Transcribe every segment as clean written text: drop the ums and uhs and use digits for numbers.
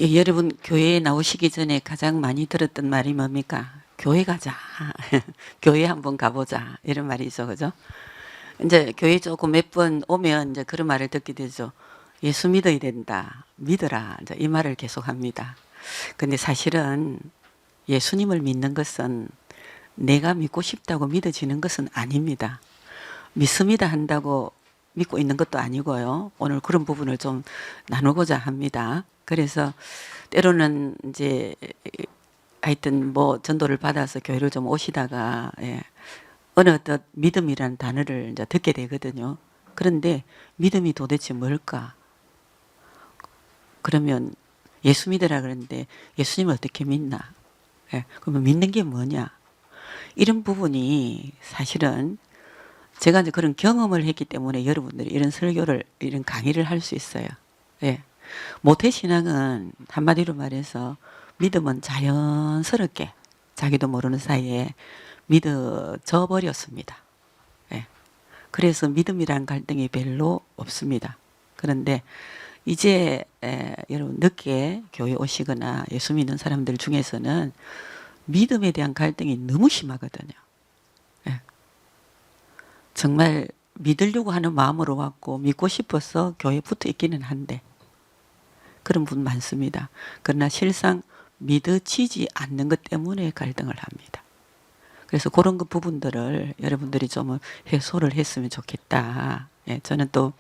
예, 여러분 교회에 나오시기 전에 가장 많이 들었던 말이 뭡니까? 교회 가자. 교회 한번 가보자. 이런 말이죠. 그죠? 이제 교회 조금 몇 번 오면 이제 그런 말을 듣게 되죠. 예수 믿어야 된다. 믿어라. 이제 이 말을 계속 합니다. 근데 사실은 예수님을 믿는 것은 내가 믿고 싶다고 믿어지는 것은 아닙니다. 믿습니다 한다고 믿고 있는 것도 아니고요. 오늘 그런 부분을 좀 나누고자 합니다. 그래서 때로는 이제 하여튼 뭐 전도를 받아서 교회를 좀 오시다가 어느 어떤 믿음이라는 단어를 이제 듣게 되거든요. 그런데 믿음이 도대체 뭘까? 그러면 예수 믿으라 그러는데 예수님을 어떻게 믿나? 그러면 믿는 게 뭐냐? 이런 부분이 사실은 제가 이제 그런 경험을 했기 때문에 여러분들이 이런 설교를, 이런 강의를 할 수 있어요. 모태신앙은 한마디로 말해서 믿음은 자연스럽게 자기도 모르는 사이에 믿어져 버렸습니다. 그래서 믿음이란 갈등이 별로 없습니다. 그런데 이제 여러분 늦게 교회 오시거나 예수 믿는 사람들 중에서는 믿음에 대한 갈등이 너무 심하거든요. 정말 믿으려고 하는 마음으로 왔고 믿고 싶어서 교회에 붙어 있기는 한데 그런 분 많습니다. 그러나 실상 믿어지지 않는 것 때문에 갈등을 합니다. 그래서 그런 그 부분들을 여러분들이 좀 해소를 했으면 좋겠다. 저는 또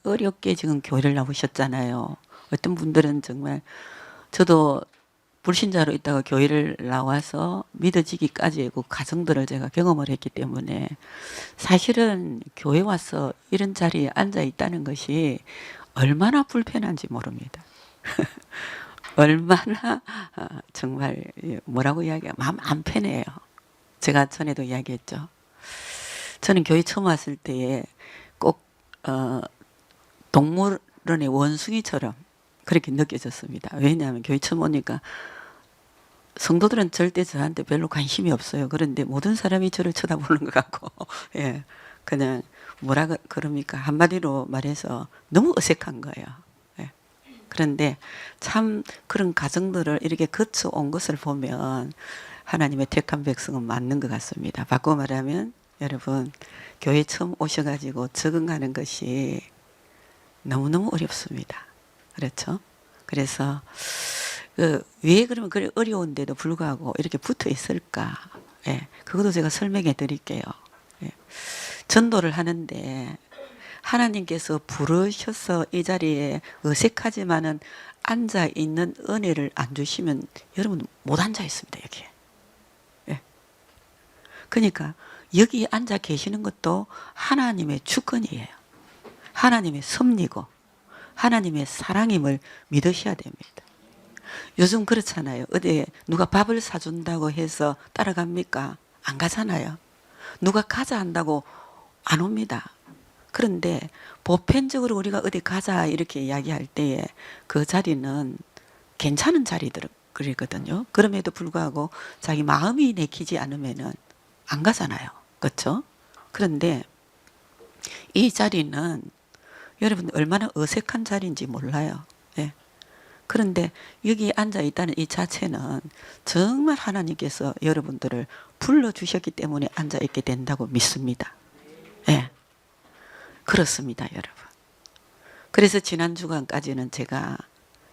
어렵게 지금 교회를 나오셨잖아요. 어떤 분들은 정말 저도 불신자로 있다가 교회를 나와서 믿어지기까지의 그 과정들을 제가 경험을 했기 때문에 사실은 교회 와서 이런 자리에 앉아 있다는 것이 얼마나 불편한지 모릅니다. 얼마나 정말 뭐라고 이야기해요. 마음 안 편해요. 제가 전에도 이야기했죠. 저는 교회 처음 왔을 때에 꼭 동물원의 원숭이처럼 그렇게 느껴졌습니다. 왜냐하면 교회 처음 오니까 성도들은 절대 저한테 별로 관심이 없어요. 그런데 모든 사람이 저를 쳐다보는 것 같고, 그냥 뭐라 그럽니까? 한마디로 말해서 너무 어색한 거예요. 그런데 참 그런 과정들을 이렇게 거쳐온 것을 보면 하나님의 택한 백성은 맞는 것 같습니다. 바꿔 말하면 여러분 교회 처음 오셔가지고 적응하는 것이 너무너무 어렵습니다. 그렇죠? 그래서 왜 그러면 그래 어려운데도 불구하고 이렇게 붙어 있을까? 그것도 제가 설명해 드릴게요. 전도를 하는데 하나님께서 부르셔서 이 자리에 어색하지만은 앉아 있는 은혜를 안 주시면 여러분 못 앉아 있습니다, 여기에. 그러니까 여기 앉아 계시는 것도 하나님의 주권이에요. 하나님의 섭리고 하나님의 사랑임을 믿으셔야 됩니다. 요즘 그렇잖아요. 어디에 누가 밥을 사준다고 해서 따라갑니까? 안 가잖아요. 누가 가자 한다고 안 옵니다. 그런데 보편적으로 우리가 어디 가자 이렇게 이야기할 때에 그 자리는 괜찮은 자리들이거든요. 그럼에도 불구하고 자기 마음이 내키지 않으면은 안 가잖아요. 그렇죠? 그런데 이 자리는 여러분 얼마나 어색한 자리인지 몰라요. 그런데 여기 앉아 있다는 이 자체는 정말 하나님께서 여러분들을 불러주셨기 때문에 앉아 있게 된다고 믿습니다. 그렇습니다, 여러분. 그래서 지난 주간까지는 제가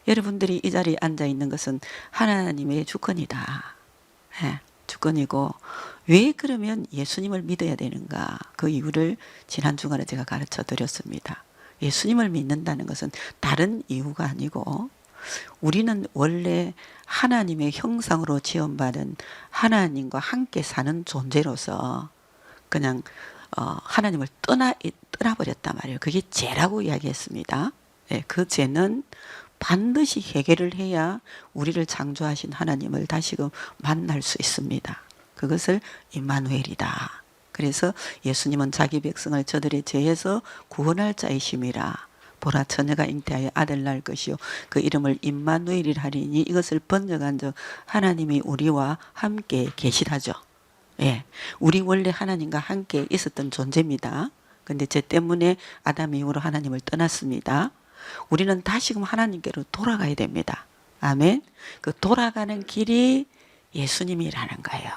여러분들이 이 자리에 앉아 있는 것은 하나님의 주권이다. 주권이고 왜 그러면 예수님을 믿어야 되는가? 그 이유를 지난 주간에 제가 가르쳐 드렸습니다. 예수님을 믿는다는 것은 다른 이유가 아니고 우리는 원래 하나님의 형상으로 지원받은 하나님과 함께 사는 존재로서 그냥 하나님을 떠나버렸단 말이에요. 그게 죄라고 이야기했습니다. 그 죄는 반드시 해결을 해야 우리를 창조하신 하나님을 다시금 만날 수 있습니다. 그것을 임마누엘이다. 그래서 예수님은 자기 백성을 저들의 죄에서 구원할 자이심이라. 보라 처녀가 잉태하여 아들 낳을 것이요 그 이름을 임마누엘이라 하리니 이것을 번역한 즉 하나님이 우리와 함께 계시다죠. 우리 원래 하나님과 함께 있었던 존재입니다. 근데 죄 때문에 아담 이후로 하나님을 떠났습니다. 우리는 다시금 하나님께로 돌아가야 됩니다. 아멘. 그 돌아가는 길이 예수님이라는 거예요.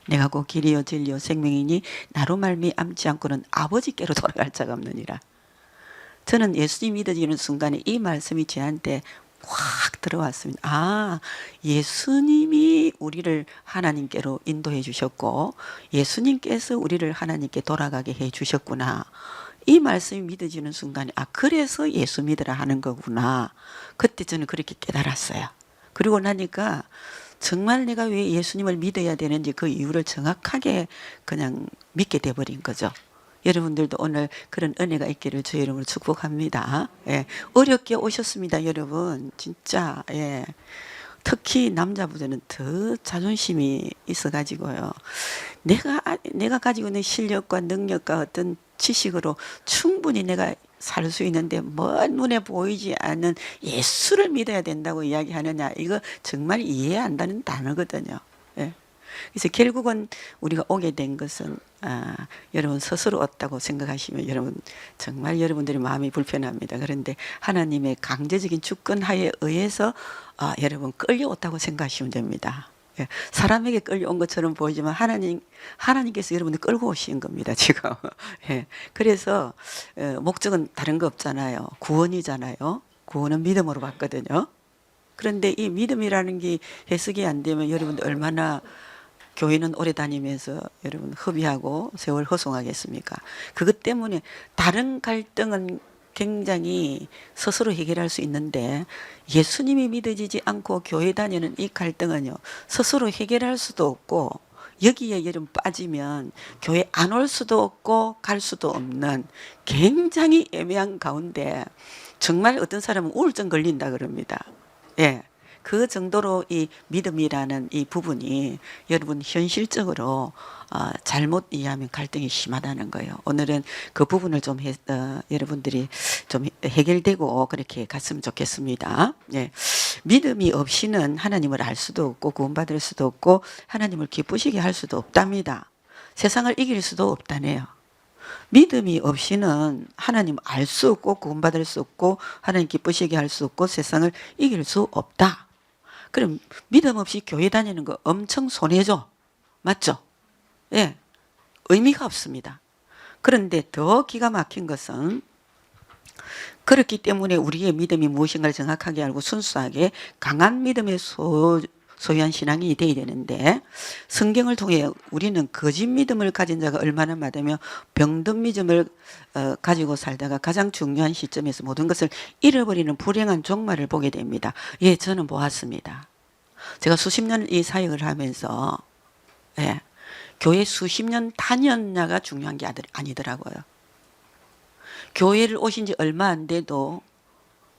내가 곧 길이요 진리요 생명이니 나로 말미암지 않고는 아버지께로 돌아갈 자가 없느니라. 저는 예수님 믿어지는 순간에 이 말씀이 저한테 확 들어왔습니다. 아, 예수님이 우리를 하나님께로 인도해 주셨고 예수님께서 우리를 하나님께 돌아가게 해 주셨구나. 이 말씀이 믿어지는 순간에 아, 그래서 예수 믿으라 하는 거구나. 그때 저는 그렇게 깨달았어요. 그리고 나니까 정말 내가 왜 예수님을 믿어야 되는지 그 이유를 정확하게 그냥 믿게 돼버린 거죠. 여러분들도 오늘 그런 은혜가 있기를 주의 이름으로 축복합니다. 예. 어렵게 오셨습니다, 여러분. 진짜. 예. 특히 남자분들은 더 자존심이 있어가지고요. 내가 가지고 있는 실력과 능력과 어떤 지식으로 충분히 내가 살 수 있는데 먼 눈에 보이지 않는 예수를 믿어야 된다고 이야기하느냐. 이거 정말 이해 안 되는 단어거든요. 예. 그래서 결국은 우리가 오게 된 것은 여러분 스스로 왔다고 생각하시면 여러분 정말 여러분들이 마음이 불편합니다. 그런데 하나님의 강제적인 주권하에 의해서 여러분 끌려왔다고 생각하시면 됩니다. 예, 사람에게 끌려온 것처럼 보이지만 하나님께서 여러분들 끌고 오신 겁니다, 지금. 예, 그래서 목적은 다른 거 없잖아요. 구원이잖아요. 구원은 믿음으로 받거든요. 그런데 이 믿음이라는 게 해석이 안 되면 여러분들 얼마나 교회는 오래 다니면서 여러분 허비하고 세월 허송하겠습니까? 그것 때문에 다른 갈등은 굉장히 스스로 해결할 수 있는데 예수님이 믿어지지 않고 교회 다니는 이 갈등은요 스스로 해결할 수도 없고 여기에 여러분 빠지면 교회 안 올 수도 없고 갈 수도 없는 굉장히 애매한 가운데 정말 어떤 사람은 우울증 걸린다 그럽니다. 예. 그 정도로 이 믿음이라는 이 부분이 여러분 현실적으로 잘못 이해하면 갈등이 심하다는 거예요. 오늘은 그 부분을 좀 여러분들이 좀 해결되고 그렇게 갔으면 좋겠습니다. 예. 믿음이 없이는 하나님을 알 수도 없고 구원받을 수도 없고 하나님을 기쁘시게 할 수도 없답니다. 세상을 이길 수도 없다네요. 믿음이 없이는 하나님 알 수 없고 구원받을 수 없고 하나님 기쁘시게 할 수 없고 세상을 이길 수 없다. 그럼 믿음 없이 교회 다니는 거 엄청 손해죠. 맞죠? 예. 의미가 없습니다. 그런데 더 기가 막힌 것은 그렇기 때문에 우리의 믿음이 무엇인가를 정확하게 알고 순수하게 강한 믿음의 소유한 신앙이 되어야 되는데 성경을 통해 우리는 거짓 믿음을 가진 자가 얼마나 많으며 병든 믿음을 가지고 살다가 가장 중요한 시점에서 모든 것을 잃어버리는 불행한 종말을 보게 됩니다. 예, 저는 보았습니다. 제가 수십 년 이 사역을 하면서 예, 교회 수십 년 다녔냐가 중요한 게 아니더라고요. 교회를 오신 지 얼마 안 돼도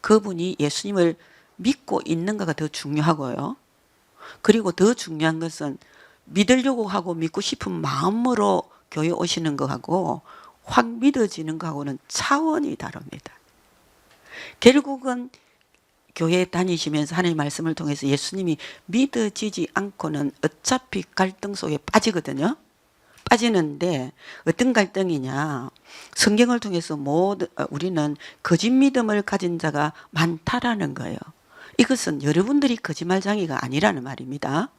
그분이 예수님을 믿고 있는가가 더 중요하고요. 그리고 더 중요한 것은 믿으려고 하고 믿고 싶은 마음으로 교회 오시는 거하고 확 믿어지는 거하고는 차원이 다릅니다. 결국은 교회 다니시면서 하나님의 말씀을 통해서 예수님이 믿어지지 않고는 어차피 갈등 속에 빠지거든요. 빠지는데 어떤 갈등이냐. 성경을 통해서 우리는 거짓 믿음을 가진 자가 많다라는 거예요. 이것은 여러분들이 거짓말쟁이가 아니라는 말입니다.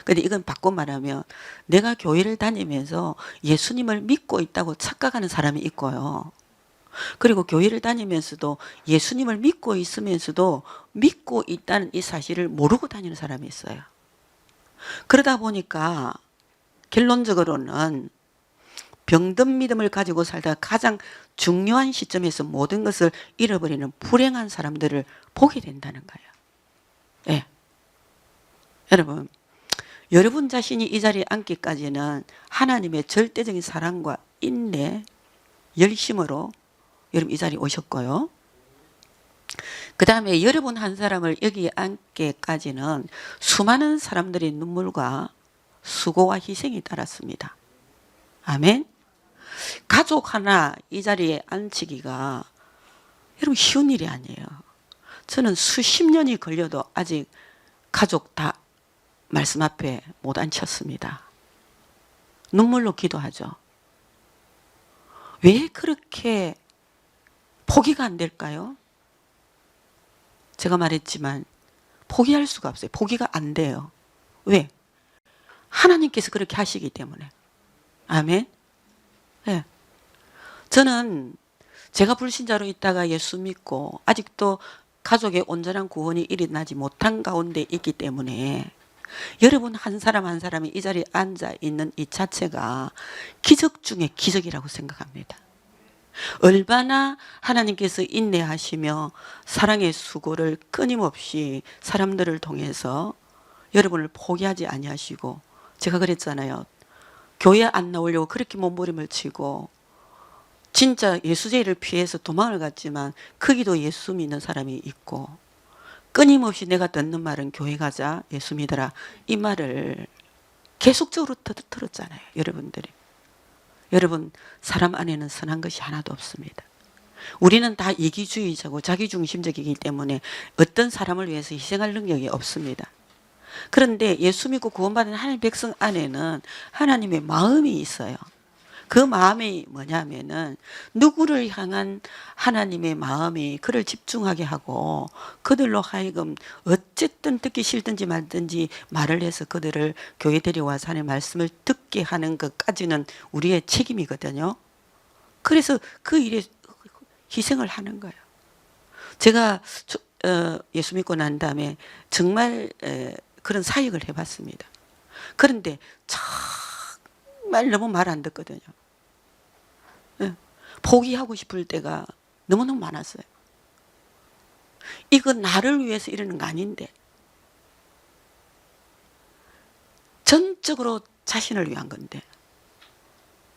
근데 이건 바꿔 말하면 내가 교회를 다니면서 예수님을 믿고 있다고 착각하는 사람이 있고요. 그리고 교회를 다니면서도 예수님을 믿고 있으면서도 믿고 있다는 이 사실을 모르고 다니는 사람이 있어요. 그러다 보니까 결론적으로는 병든 믿음을 가지고 살다가 가장 중요한 시점에서 모든 것을 잃어버리는 불행한 사람들을 보게 된다는 거예요. 예. 여러분 자신이 이 자리에 앉기까지는 하나님의 절대적인 사랑과 인내, 열심으로 여러분 이 자리에 오셨고요. 그 다음에 여러분 한 사람을 여기에 앉기까지는 수많은 사람들의 눈물과 수고와 희생이 따랐습니다. 아멘. 가족 하나 이 자리에 앉히기가 여러분 쉬운 일이 아니에요. 저는 수십 년이 걸려도 아직 가족 다 말씀 앞에 못 앉혔습니다. 눈물로 기도하죠. 왜 그렇게 포기가 안 될까요? 제가 말했지만 포기할 수가 없어요. 포기가 안 돼요. 왜? 하나님께서 그렇게 하시기 때문에. 아멘. 네. 저는 제가 불신자로 있다가 예수 믿고 아직도 가족의 온전한 구원이 일어나지 못한 가운데 있기 때문에 여러분 한 사람 한 사람이 이 자리에 앉아 있는 이 자체가 기적 중에 기적이라고 생각합니다. 얼마나 하나님께서 인내하시며 사랑의 수고를 끊임없이 사람들을 통해서 여러분을 포기하지 아니하시고, 제가 그랬잖아요. 교회 안 나오려고 그렇게 몸부림을 치고 진짜 예수제의를 피해서 도망을 갔지만 거기도 예수 믿는 사람이 있고, 끊임없이 내가 듣는 말은 교회 가자, 예수 믿어라, 이 말을 계속적으로 들었잖아요. 여러분들이. 여러분, 사람 안에는 선한 것이 하나도 없습니다. 우리는 다 이기주의자고 자기중심적이기 때문에 어떤 사람을 위해서 희생할 능력이 없습니다. 그런데 예수 믿고 구원받은 하나님의 백성 안에는 하나님의 마음이 있어요. 그 마음이 뭐냐면은 누구를 향한 하나님의 마음이 그를 집중하게 하고 그들로 하여금 어쨌든 듣기 싫든지 말든지 말을 해서 그들을 교회 데려와서 하나님의 말씀을 듣게 하는 것까지는 우리의 책임이거든요. 그래서 그 일에 희생을 하는 거예요. 제가 예수 믿고 난 다음에 정말 그런 사역을 해봤습니다. 그런데 정말 너무 말 안 듣거든요. 포기하고 싶을 때가 너무너무 많았어요. 이거 나를 위해서 이러는 거 아닌데, 전적으로 자신을 위한 건데,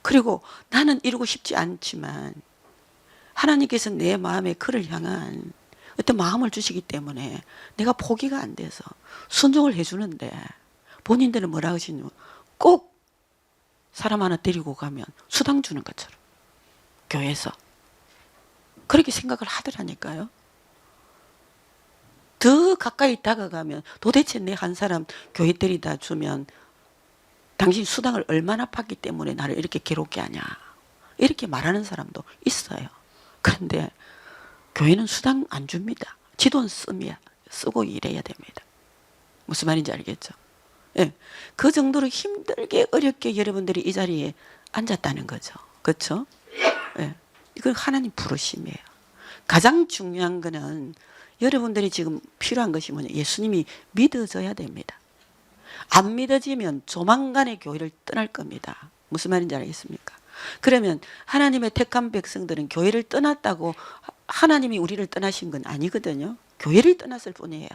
그리고 나는 이루고 싶지 않지만 하나님께서 내 마음에 그를 향한 어떤 마음을 주시기 때문에 내가 포기가 안 돼서 순종을 해주는데, 본인들은 뭐라 하시냐면 꼭 사람 하나 데리고 가면 수당 주는 것처럼 교회에서 그렇게 생각을 하더라니까요. 더 가까이 다가가면 도대체 내 한 사람 교회 데리다 주면 당신 수당을 얼마나 팠기 때문에 나를 이렇게 괴롭게 하냐, 이렇게 말하는 사람도 있어요. 그런데 교회는 수당 안 줍니다. 지 돈 쓰고 일해야 됩니다. 무슨 말인지 알겠죠? 예, 그 정도로 힘들게 어렵게 여러분들이 이 자리에 앉았다는 거죠. 그렇죠? 예, 이건 하나님 부르심이에요. 가장 중요한 거는 여러분들이 지금 필요한 것이 뭐냐, 예수님이 믿어져야 됩니다. 안 믿어지면 조만간에 교회를 떠날 겁니다. 무슨 말인지 알겠습니까? 그러면 하나님의 택한 백성들은 교회를 떠났다고 하나님이 우리를 떠나신 건 아니거든요. 교회를 떠났을 뿐이에요.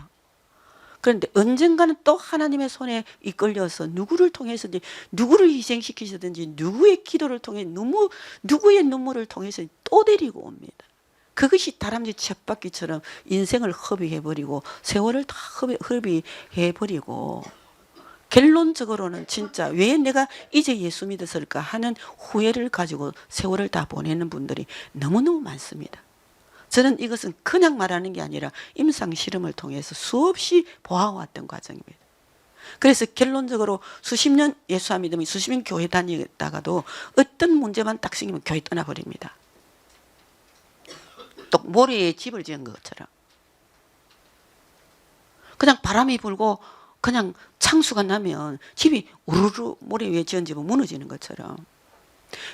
그런데 언젠가는 또 하나님의 손에 이끌려서 누구를 통해서든지, 누구를 희생시키시든지, 누구의 기도를 통해, 누구의 눈물을 통해서 또 데리고 옵니다. 그것이 다람쥐 쳇바퀴처럼 인생을 허비해버리고 세월을 다 허비해버리고, 결론적으로는 진짜 왜 내가 이제 예수 믿었을까 하는 후회를 가지고 세월을 다 보내는 분들이 너무너무 많습니다. 저는 이것은 그냥 말하는 게 아니라 임상 실험을 통해서 수없이 보아왔던 과정입니다. 그래서 결론적으로 수십 년 예수 안 믿으면 수십 년 교회 다니다가도 어떤 문제만 딱 생기면 교회 떠나버립니다. 또 모래에 집을 지은 것처럼 그냥 바람이 불고 그냥 창수가 나면 집이 우르르 모래 위에 지은 집은 무너지는 것처럼.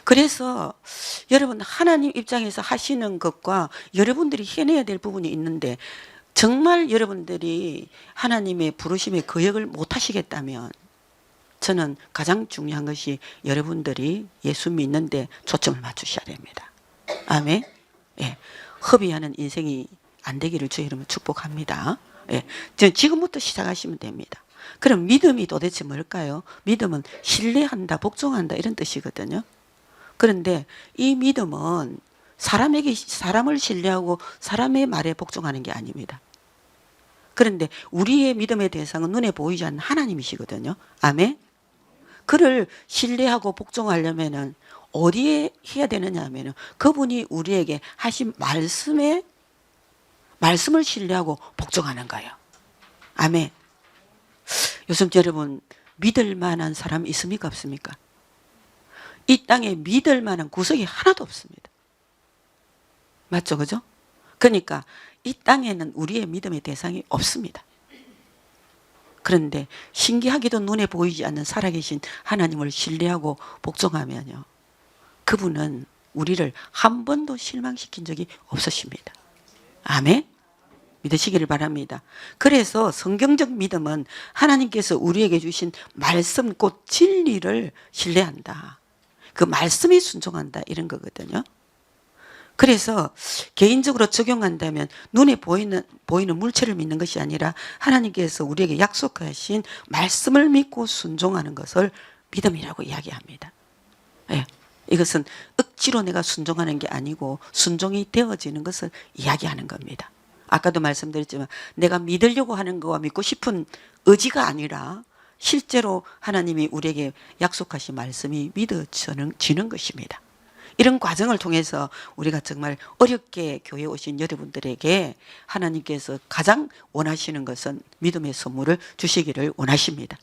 그래서 여러분, 하나님 입장에서 하시는 것과 여러분들이 해내야 될 부분이 있는데, 정말 여러분들이 하나님의 부르심의 거역을 못 하시겠다면 저는 가장 중요한 것이 여러분들이 예수 믿는데 초점을 맞추셔야 됩니다. 아멘. 예, 허비하는 인생이 안 되기를 주의 이름으로 축복합니다. 예, 지금부터 시작하시면 됩니다. 그럼 믿음이 도대체 뭘까요? 믿음은 신뢰한다, 복종한다, 이런 뜻이거든요. 그런데 이 믿음은 사람을 신뢰하고 사람의 말에 복종하는 게 아닙니다. 그런데 우리의 믿음의 대상은 눈에 보이지 않는 하나님이시거든요. 아멘. 그를 신뢰하고 복종하려면은 어디에 해야 되느냐 하면은 그분이 우리에게 하신 말씀을 신뢰하고 복종하는 거예요. 아멘. 요즘 여러분, 믿을 만한 사람 있습니까, 없습니까? 이 땅에 믿을 만한 구석이 하나도 없습니다. 맞죠? 그죠? 그러니까 이 땅에는 우리의 믿음의 대상이 없습니다. 그런데 신기하게도 눈에 보이지 않는 살아계신 하나님을 신뢰하고 복종하면요, 그분은 우리를 한 번도 실망시킨 적이 없으십니다. 아멘? 믿으시기를 바랍니다. 그래서 성경적 믿음은 하나님께서 우리에게 주신 말씀 곧 진리를 신뢰한다. 그 말씀에 순종한다, 이런 거거든요. 그래서 개인적으로 적용한다면 눈에 보이는 물체를 믿는 것이 아니라 하나님께서 우리에게 약속하신 말씀을 믿고 순종하는 것을 믿음이라고 이야기합니다. 예, 이것은 억지로 내가 순종하는 게 아니고 순종이 되어지는 것을 이야기하는 겁니다. 아까도 말씀드렸지만 내가 믿으려고 하는 거와 믿고 싶은 의지가 아니라 실제로 하나님이 우리에게 약속하신 말씀이 믿어지는 것입니다. 이런 과정을 통해서 우리가 정말 어렵게 교회에 오신 여러분들에게 하나님께서 가장 원하시는 것은 믿음의 선물을 주시기를 원하십니다.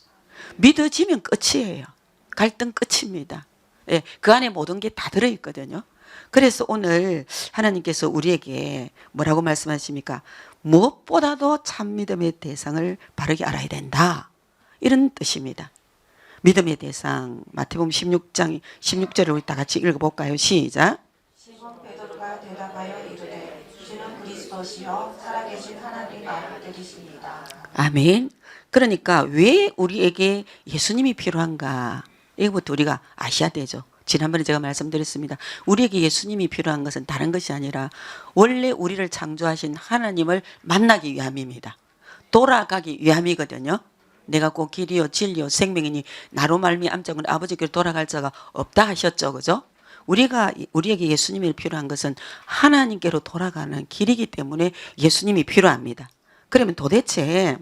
믿어지면 끝이에요. 갈등 끝입니다. 예, 그 안에 모든 게 다 들어있거든요. 그래서 오늘 하나님께서 우리에게 뭐라고 말씀하십니까? 무엇보다도 참 믿음의 대상을 바르게 알아야 된다, 이런 뜻입니다. 믿음의 대상, 마태복음 16장 16절을 우리 다 같이 읽어볼까요? 시작. 시몬 베드로가 대답하여 이르되 주는 그리스도시요 살아계신 하나님의 아들이십니다. 아멘. 그러니까 왜 우리에게 예수님이 필요한가? 이것부터 우리가 아셔야 되죠. 지난번에 제가 말씀드렸습니다. 우리에게 예수님이 필요한 것은 다른 것이 아니라 원래 우리를 창조하신 하나님을 만나기 위함입니다. 돌아가기 위함이거든요. 내가 곧 길이요 진리요 생명이니 나로 말미암자고는 아버지께로 돌아갈 자가 없다 하셨죠. 그죠? 우리에게 예수님이 필요한 것은 하나님께로 돌아가는 길이기 때문에 예수님이 필요합니다. 그러면 도대체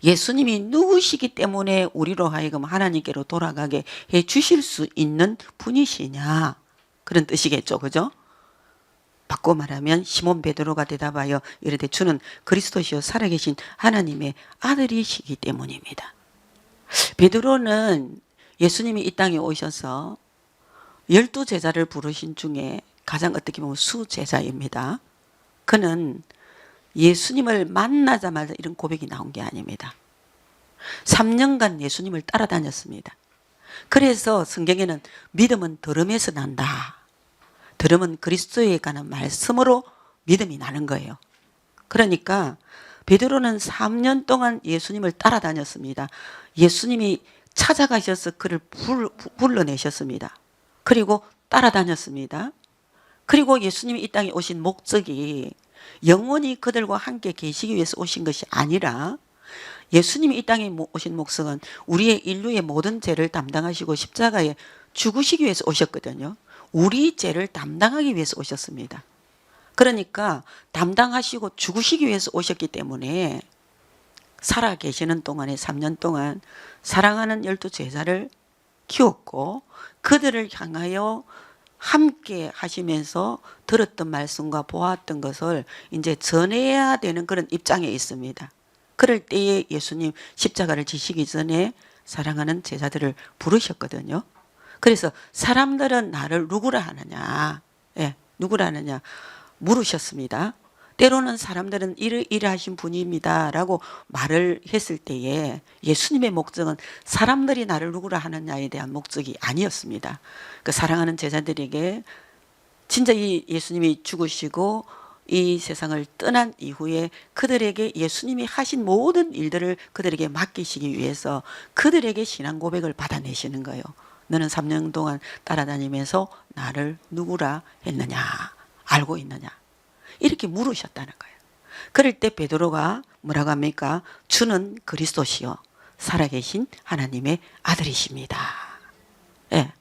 예수님이 누구시기 때문에 우리로 하여금 하나님께로 돌아가게 해 주실 수 있는 분이시냐, 그런 뜻이겠죠. 그죠? 바꿔 말하면 시몬 베드로가 대답하여 이르되 주는 그리스도시요 살아계신 하나님의 아들이시기 때문입니다. 베드로는 예수님이 이 땅에 오셔서 12제자를 부르신 중에 가장 어떻게 보면 수제자입니다. 그는 예수님을 만나자마자 이런 고백이 나온 게 아닙니다. 3년간 예수님을 따라다녔습니다. 그래서 성경에는 믿음은 들음에서 난다, 들음은 그리스도에 관한 말씀으로 믿음이 나는 거예요. 그러니까 베드로는 3년 동안 예수님을 따라다녔습니다. 예수님이 찾아가셔서 그를 불러내셨습니다. 그리고 따라다녔습니다. 그리고 예수님이 이 땅에 오신 목적이 영원히 그들과 함께 계시기 위해서 오신 것이 아니라 예수님이 이 땅에 오신 목적은 우리의 인류의 모든 죄를 담당하시고 십자가에 죽으시기 위해서 오셨거든요. 우리 죄를 담당하기 위해서 오셨습니다. 그러니까 담당하시고 죽으시기 위해서 오셨기 때문에 살아 계시는 동안에 3년 동안 사랑하는 12제자를 키웠고 그들을 향하여 함께 하시면서 들었던 말씀과 보았던 것을 이제 전해야 되는 그런 입장에 있습니다. 그럴 때에 예수님 십자가를 지시기 전에 사랑하는 제자들을 부르셨거든요. 그래서 사람들은 나를 누구라 하느냐, 예, 누구라 하느냐 물으셨습니다. 때로는 사람들은 이러하신 분입니다 라고 말을 했을 때에 예수님의 목적은 사람들이 나를 누구라 하느냐에 대한 목적이 아니었습니다. 그 사랑하는 제자들에게 진짜 이 예수님이 죽으시고 이 세상을 떠난 이후에 그들에게 예수님이 하신 모든 일들을 그들에게 맡기시기 위해서 그들에게 신앙 고백을 받아내시는 거예요. 너는 3년 동안 따라다니면서 나를 누구라 했느냐, 알고 있느냐, 이렇게 물으셨다는 거예요. 그럴 때 베드로가 뭐라고 합니까? 주는 그리스도시요 살아계신 하나님의 아들이십니다. 예,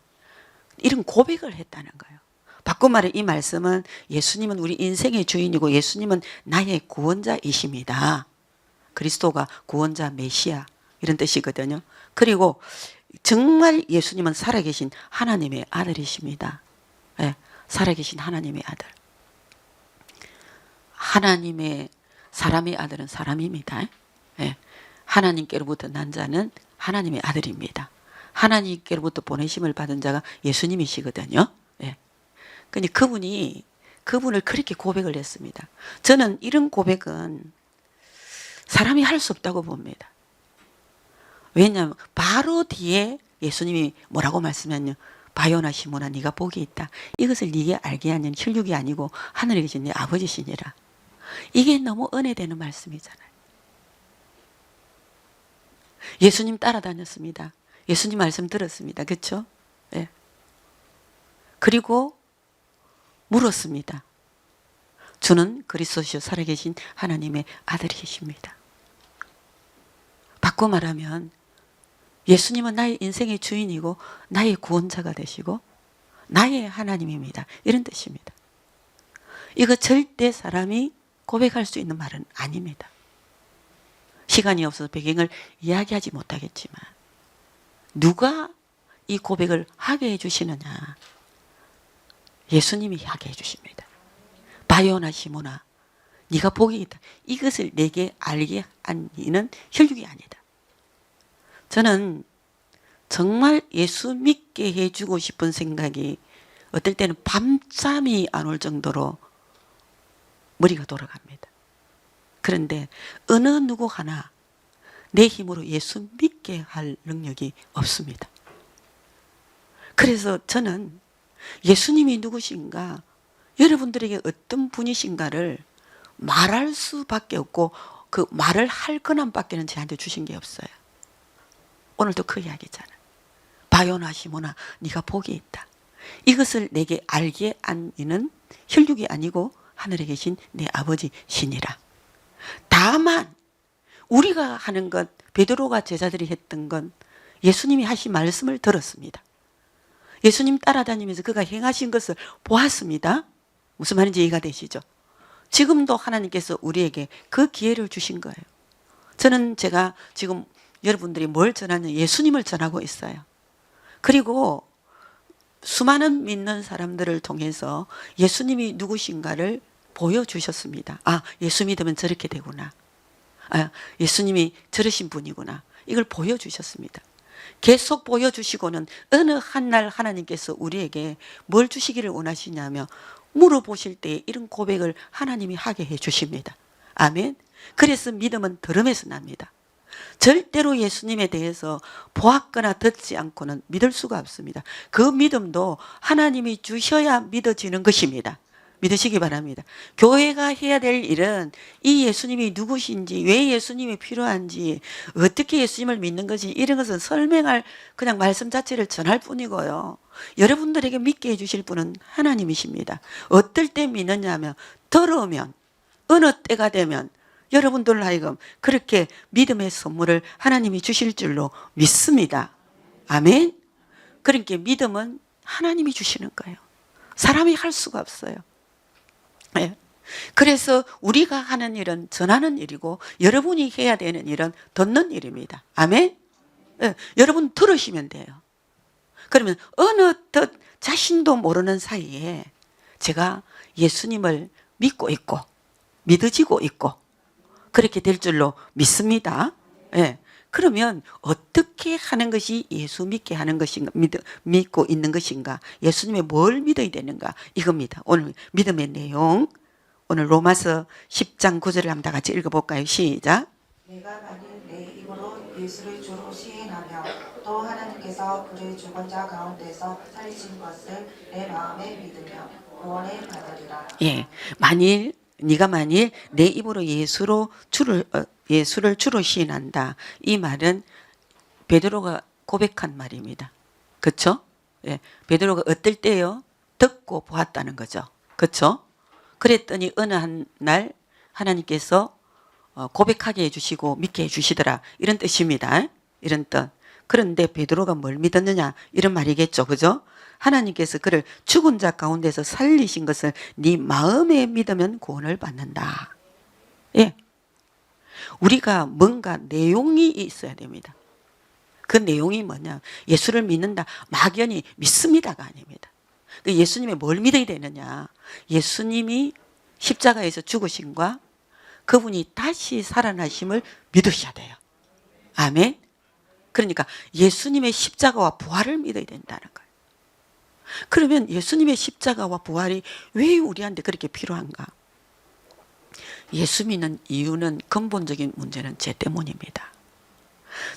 이런 고백을 했다는 거예요. 바꿔 말해 이 말씀은 예수님은 우리 인생의 주인이고 예수님은 나의 구원자이십니다. 그리스도가 구원자 메시아 이런 뜻이거든요. 그리고 정말 예수님은 살아계신 하나님의 아들이십니다. 예, 살아계신 하나님의 아들. 하나님의 사람의 아들은 사람입니다. 예, 하나님께로부터 난 자는 하나님의 아들입니다. 하나님께로부터 보내심을 받은 자가 예수님이시거든요. 예. 근데 그분이 그분을 그렇게 고백을 했습니다. 저는 이런 고백은 사람이 할 수 없다고 봅니다. 왜냐하면 바로 뒤에 예수님이 뭐라고 말씀하냐면 바요나 시몬아 네가 복이 있다. 이것을 네게 알게 하는 혈육이 아니고 하늘에 계신 네 아버지시니라. 이게 너무 은혜되는 말씀이잖아요. 예수님 따라다녔습니다. 예수님 말씀 들었습니다. 그렇죠? 네. 그리고 물었습니다. 주는 그리스도시요 살아계신 하나님의 아들이십니다. 바꿔 말하면 예수님은 나의 인생의 주인이고 나의 구원자가 되시고 나의 하나님입니다. 이런 뜻입니다. 이거 절대 사람이 고백할 수 있는 말은 아닙니다. 시간이 없어서 배경을 이야기하지 못하겠지만 누가 이 고백을 하게 해주시느냐? 예수님이 하게 해주십니다. 바요나 시몬아 네가 복이 있다. 이것을 내게 알게 한 이는 혈육이 아니다. 저는 정말 예수 믿게 해주고 싶은 생각이 어떨 때는 밤잠이 안 올 정도로 머리가 돌아갑니다. 그런데 어느 누구 하나 내 힘으로 예수 믿게 할 능력이 없습니다. 그래서 저는 예수님이 누구신가, 여러분들에게 어떤 분이신가를 말할 수밖에 없고 그 말을 할 권한밖에는 저한테 주신 게 없어요. 오늘도 그 이야기잖아. 바요나 시몬아 네가 복이 있다. 이것을 내게 알게 한 이는 혈육이 아니고 하늘에 계신 내 아버지시니라. 다만 우리가 하는 것, 베드로가 제자들이 했던 건 예수님이 하신 말씀을 들었습니다. 예수님 따라다니면서 그가 행하신 것을 보았습니다. 무슨 말인지 이해가 되시죠? 지금도 하나님께서 우리에게 그 기회를 주신 거예요. 저는 제가 지금 여러분들이 뭘 전하냐, 예수님을 전하고 있어요. 그리고 수많은 믿는 사람들을 통해서 예수님이 누구신가를 보여주셨습니다. 아, 예수 믿으면 저렇게 되구나. 아, 예수님이 저러신 분이구나. 이걸 보여주셨습니다. 계속 보여주시고는 어느 한날 하나님께서 우리에게 뭘 주시기를 원하시냐며 물어보실 때 이런 고백을 하나님이 하게 해주십니다. 아멘. 그래서 믿음은 들음에서 납니다. 절대로 예수님에 대해서 보았거나 듣지 않고는 믿을 수가 없습니다. 그 믿음도 하나님이 주셔야 믿어지는 것입니다. 믿으시기 바랍니다. 교회가 해야 될 일은 이 예수님이 누구신지, 왜 예수님이 필요한지, 어떻게 예수님을 믿는 것이, 이런 것은 설명할 그냥 말씀 자체를 전할 뿐이고요. 여러분들에게 믿게 해주실 분은 하나님이십니다. 어떨 때 믿느냐 하면 들으면, 어느 때가 되면 여러분들 하여금 그렇게 믿음의 선물을 하나님이 주실 줄로 믿습니다. 아멘. 그러니까 믿음은 하나님이 주시는 거예요. 사람이 할 수가 없어요. 네. 그래서 우리가 하는 일은 전하는 일이고 여러분이 해야 되는 일은 듣는 일입니다. 아멘. 네. 여러분 들으시면 돼요. 그러면 어느덧 자신도 모르는 사이에 제가 예수님을 믿고 있고 믿어지고 있고 그렇게 될 줄로 믿습니다. 예. 그러면 어떻게 하는 것이 예수 믿게 하는 것인가, 믿고 있는 것인가, 예수님의 뭘 믿어야 되는가, 이겁니다. 오늘 믿음의 내용, 오늘 로마서 10장 9절을 한번 다 같이 읽어볼까요? 시작. 내가 만일 내 입으로 예수를 주로 시인하며 또 하나님께서 그를 죽은 자 가운데서 살리신 것을 내 마음에 믿으며 구원에 받으리라. 예, 네가 만일 내 입으로 예수를 주로 시인한다. 이 말은 베드로가 고백한 말입니다. 그렇죠? 예, 베드로가 어떨 때요? 듣고 보았다는 거죠. 그렇죠? 그랬더니 어느 한 날 하나님께서 고백하게 해주시고 믿게 해주시더라. 이런 뜻입니다. 이런 뜻. 그런데 베드로가 뭘 믿었느냐? 이런 말이겠죠. 그죠? 하나님께서 그를 죽은 자 가운데서 살리신 것을 네 마음에 믿으면 구원을 받는다. 예. 우리가 뭔가 내용이 있어야 됩니다. 그 내용이 뭐냐? 예수를 믿는다. 막연히 믿습니다가 아닙니다. 예수님의 뭘 믿어야 되느냐? 예수님이 십자가에서 죽으심과 그분이 다시 살아나심을 믿으셔야 돼요. 아멘. 그러니까 예수님의 십자가와 부활을 믿어야 된다는 거예요. 그러면 예수님의 십자가와 부활이 왜 우리한테 그렇게 필요한가? 예수 믿는 이유는 근본적인 문제는 죄 때문입니다.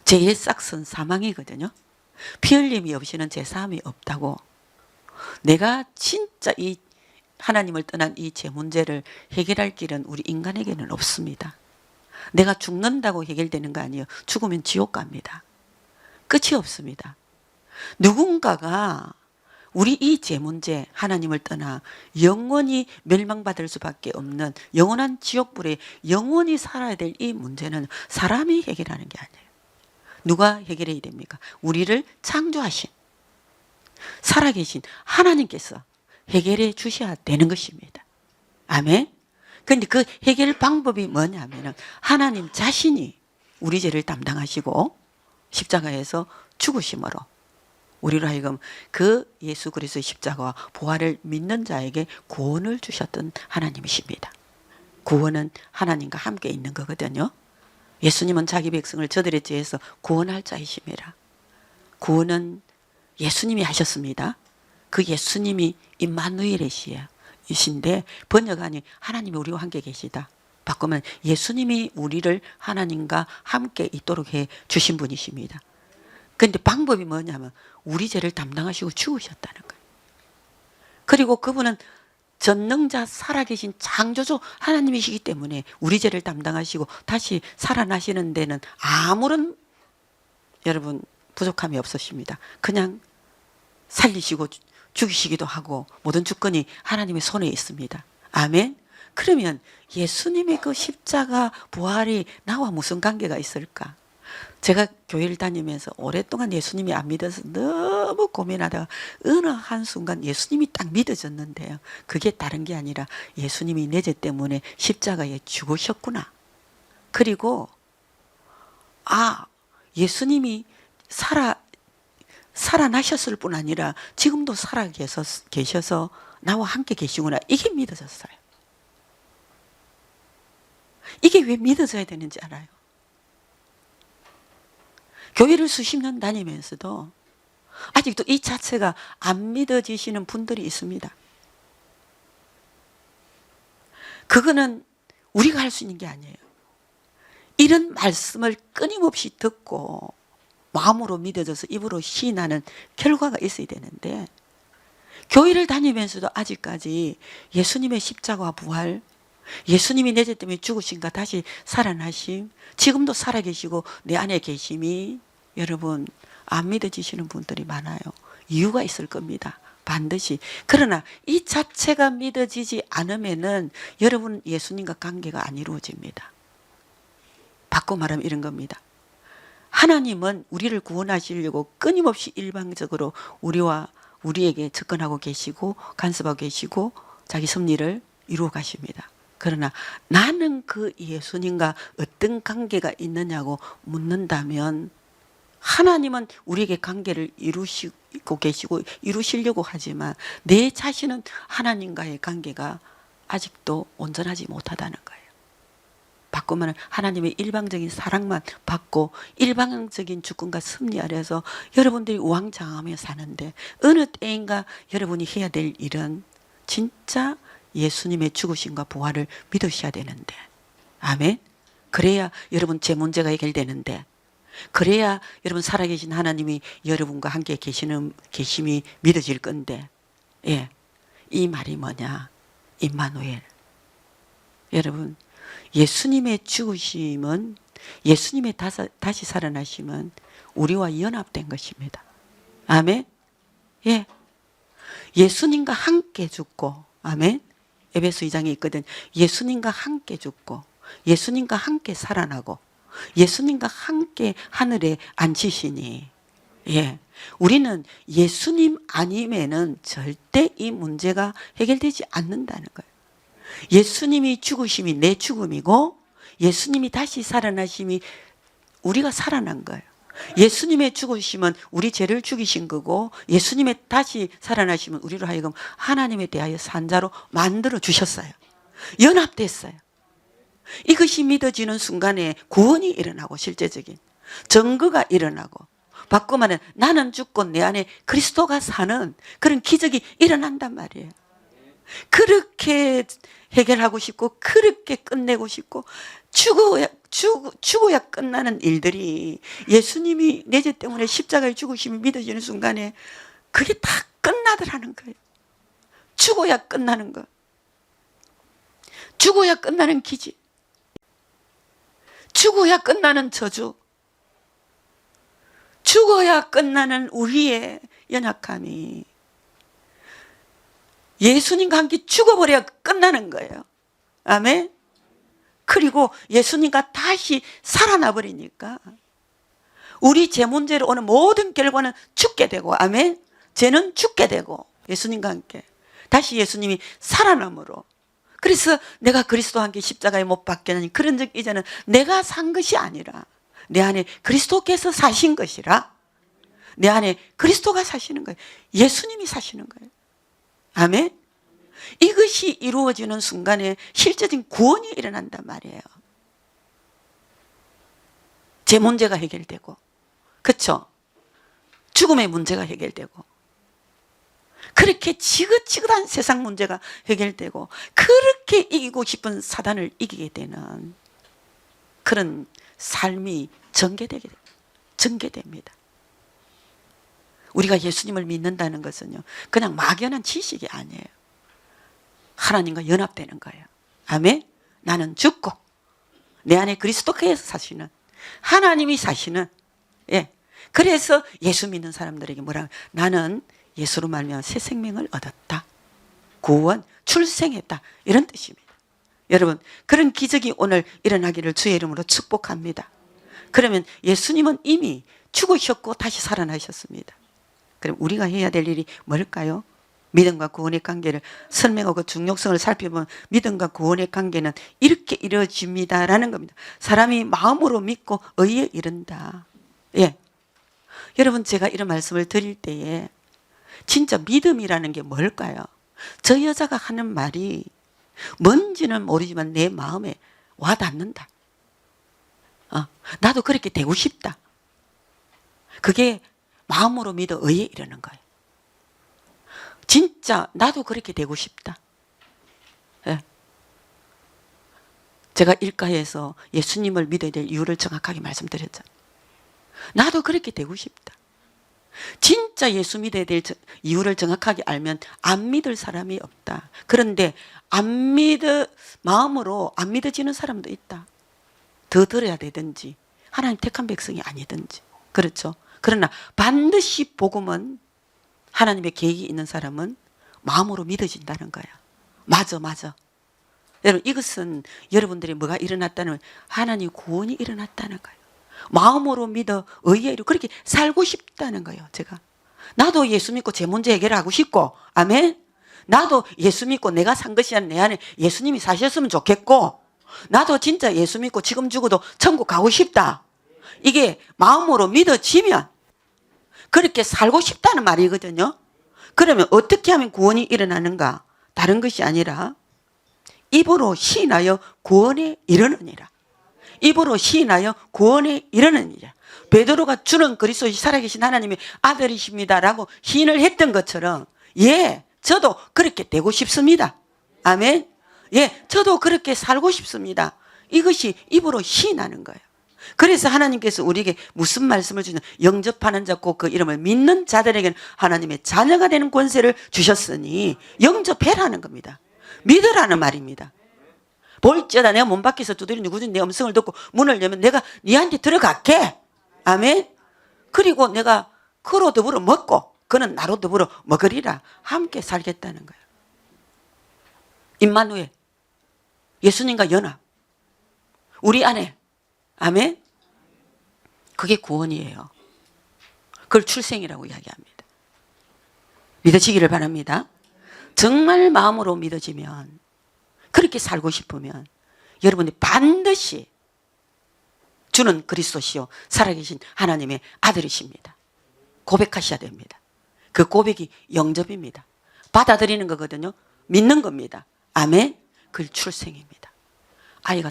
죄의 싹은 사망이거든요. 피 흘림이 없이는 죄 사함이 없다고. 내가 진짜 이 하나님을 떠난 이 죄 문제를 해결할 길은 우리 인간에게는 없습니다. 내가 죽는다고 해결되는 거 아니에요. 죽으면 지옥 갑니다. 끝이 없습니다. 누군가가 우리 이 죄 문제, 하나님을 떠나 영원히 멸망받을 수밖에 없는 영원한 지옥불에 영원히 살아야 될 이 문제는 사람이 해결하는 게 아니에요. 누가 해결해야 됩니까? 우리를 창조하신, 살아계신 하나님께서 해결해 주셔야 되는 것입니다. 아멘. 그런데 그 해결 방법이 뭐냐면은 하나님 자신이 우리 죄를 담당하시고 십자가에서 죽으심으로 우리로 하여금 그 예수 그리스도의 십자가와 부활을 믿는 자에게 구원을 주셨던 하나님이십니다. 구원은 하나님과 함께 있는 거거든요. 예수님은 자기 백성을 저들의 죄에서 구원할 자이십니다. 구원은 예수님이 하셨습니다. 그 예수님이 임마누엘이신데 번역하니 하나님이 우리와 함께 계시다. 바꾸면 예수님이 우리를 하나님과 함께 있도록 해 주신 분이십니다. 그런데 방법이 뭐냐면 우리 죄를 담당하시고 죽으셨다는 거예요. 그리고 그분은 전능자 살아계신 창조주 하나님이시기 때문에 우리 죄를 담당하시고 다시 살아나시는 데는 아무런 여러분 부족함이 없으십니다. 그냥 살리시고 죽이시기도 하고 모든 주권이 하나님의 손에 있습니다. 아멘. 그러면 예수님의 그 십자가 부활이 나와 무슨 관계가 있을까? 제가 교회를 다니면서 오랫동안 예수님이 안 믿어서 너무 고민하다가 어느 한순간 예수님이 딱 믿어졌는데요. 그게 다른 게 아니라 예수님이 내 죄 때문에 십자가에 죽으셨구나. 그리고 예수님이 살아나셨을 뿐 아니라 지금도 계셔서 나와 함께 계시구나. 이게 믿어졌어요. 이게 왜 믿어져야 되는지 알아요? 교회를 수십 년 다니면서도 아직도 이 자체가 안 믿어지시는 분들이 있습니다. 그거는 우리가 할 수 있는 게 아니에요. 이런 말씀을 끊임없이 듣고 마음으로 믿어져서 입으로 시인하는 결과가 있어야 되는데 교회를 다니면서도 아직까지 예수님의 십자가와 부활, 예수님이 내 죄 때문에 죽으신가 다시 살아나심, 지금도 살아계시고 내 안에 계심이 여러분 안 믿어지시는 분들이 많아요. 이유가 있을 겁니다. 반드시. 그러나 이 자체가 믿어지지 않으면은 여러분 예수님과 관계가 안 이루어집니다. 바꿔 말하면 이런 겁니다. 하나님은 우리를 구원하시려고 끊임없이 일방적으로 우리에게 접근하고 계시고 간섭하고 계시고 자기 섭리를 이루어 가십니다. 그러나 나는 그 예수님과 어떤 관계가 있느냐고 묻는다면 하나님은 우리에게 관계를 이루시고 계시고 이루시려고 하지만 내 자신은 하나님과의 관계가 아직도 온전하지 못하다는 거예요. 바꾸면 하나님의 일방적인 사랑만 받고 일방적인 주권과 섭리 아래서 여러분들이 우왕좌왕하며 사는데 어느 때인가 여러분이 해야 될 일은 진짜 예수님의 죽으심과 부활을 믿으셔야 되는데, 아멘. 그래야 여러분 제 문제가 해결되는데, 그래야 여러분 살아계신 하나님이 여러분과 함께 계심이 믿어질 건데, 이 말이 뭐냐? 임마누엘. 여러분, 예수님의 죽으심은, 예수님의 다시 살아나심은 우리와 연합된 것입니다. 아멘. 예수님과 함께 죽고, 아멘. 에베소 2장에 있거든. 예수님과 함께 죽고 예수님과 함께 살아나고 예수님과 함께 하늘에 앉히시니 우리는 예수님 아니면은 절대 이 문제가 해결되지 않는다는 거예요. 예수님이 죽으심이 내 죽음이고 예수님이 다시 살아나심이 우리가 살아난 거예요. 예수님의 죽으심은 우리 죄를 죽이신 거고 예수님의 다시 살아나심은 우리로 하여금 하나님에 대하여 산자로 만들어 주셨어요. 연합됐어요. 이것이 믿어지는 순간에 구원이 일어나고 실제적인 증거가 일어나고 바꾸면 나는 죽고 내 안에 그리스도가 사는 그런 기적이 일어난단 말이에요. 그렇게 해결하고 싶고 그렇게 끝내고 싶고 죽어야 끝나는 일들이 예수님이 내 죄 때문에 십자가에 죽으심이 믿어지는 순간에 그게 다 끝나더라는 거예요. 죽어야 끝나는 거. 죽어야 끝나는 기적. 죽어야 끝나는 저주. 죽어야 끝나는 우리의 연약함이 예수님과 함께 죽어버려야 끝나는 거예요. 아멘. 그리고 예수님과 다시 살아나 버리니까 우리 죄 문제로 오는 모든 결과는 죽게 되고, 아멘. 죄는 죽게 되고 예수님과 함께 다시 예수님이 살아남으로. 그래서 내가 그리스도와 함께 십자가에 못 박혔느니 그런 적 이제는 내가 산 것이 아니라 내 안에 그리스도께서 사신 것이라. 내 안에 그리스도가 사시는 거예요. 예수님이 사시는 거예요. 아멘. 이것이 이루어지는 순간에 실제적인 구원이 일어난단 말이에요. 제 문제가 해결되고, 그렇죠? 죽음의 문제가 해결되고, 그렇게 지긋지긋한 세상 문제가 해결되고, 그렇게 이기고 싶은 사단을 이기게 되는 그런 삶이 전개됩니다. 우리가 예수님을 믿는다는 것은요, 그냥 막연한 지식이 아니에요. 하나님과 연합되는 거예요. 아멘. 나는 죽고 내 안에 그리스도께서 사시는 하나님이 사시는, 예. 그래서 예수 믿는 사람들에게 뭐라, 나는 예수로 말미암아 새 생명을 얻었다. 구원, 출생했다. 이런 뜻입니다. 여러분, 그런 기적이 오늘 일어나기를 주의 이름으로 축복합니다. 그러면 예수님은 이미 죽으셨고 다시 살아나셨습니다. 그럼 우리가 해야 될 일이 뭘까요? 믿음과 구원의 관계를 설명하고 중요성을 살펴보면 믿음과 구원의 관계는 이렇게 이루어집니다라는 겁니다. 사람이 마음으로 믿고 의에 이른다. 예. 여러분, 제가 이런 말씀을 드릴 때에 진짜 믿음이라는 게 뭘까요? 저 여자가 하는 말이 뭔지는 모르지만 내 마음에 와닿는다. 나도 그렇게 되고 싶다. 그게 마음으로 믿어 의에 이르는 거예요. 진짜 나도 그렇게 되고 싶다. 예. 제가 일가에서 예수님을 믿어야 될 이유를 정확하게 말씀드렸잖아요. 나도 그렇게 되고 싶다. 진짜 예수 믿어야 될 이유를 정확하게 알면 안 믿을 사람이 없다. 그런데 마음으로 안 믿어지는 사람도 있다. 더 들어야 되든지 하나님 택한 백성이 아니든지. 그렇죠. 그러나 반드시 복음은 하나님의 계획이 있는 사람은 마음으로 믿어진다는 거야. 맞아. 여러분, 이것은 여러분들이 뭐가 일어났다는, 하나님의 구원이 일어났다는 거예요. 마음으로 믿어 의외로 그렇게 살고 싶다는 거예요. 제가 나도 예수 믿고 제 문제 해결하고 싶고, 아멘. 나도 예수 믿고 내가 산 것이 아니라 내 안에 예수님이 사셨으면 좋겠고, 나도 진짜 예수 믿고 지금 죽어도 천국 가고 싶다. 이게 마음으로 믿어지면 그렇게 살고 싶다는 말이거든요. 그러면 어떻게 하면 구원이 일어나는가? 다른 것이 아니라 입으로 시인하여 구원에 이르느니라. 입으로 시인하여 구원에 이르느니라. 베드로가 주는 그리스도의 살아계신 하나님의 아들이십니다라고 시인을 했던 것처럼, 예, 저도 그렇게 되고 싶습니다. 아멘. 예, 저도 그렇게 살고 싶습니다. 이것이 입으로 시인하는 거예요. 그래서 하나님께서 우리에게 무슨 말씀을 주시냐, 영접하는 자 곧 그 이름을 믿는 자들에게는 하나님의 자녀가 되는 권세를 주셨으니 영접해라는 겁니다. 믿으라는 말입니다. 볼지어다 내가 문 밖에서 두드리는 누구든지 내 음성을 듣고 문을 열면 내가 네한테 들어갈게. 아멘. 그리고 내가 그로 더불어 먹고 그는 나로 더불어 먹으리라. 함께 살겠다는 거예요. 임마누엘, 예수님과 연합, 우리 안에, 아멘. 그게 구원이에요. 그걸 출생이라고 이야기합니다. 믿으시기를 바랍니다. 정말 마음으로 믿어지면, 그렇게 살고 싶으면 여러분이 반드시 주는 그리스도시요 살아계신 하나님의 아들이십니다. 고백하셔야 됩니다. 그 고백이 영접입니다. 받아들이는 거거든요. 믿는 겁니다. 아멘. 그 출생입니다. 아이가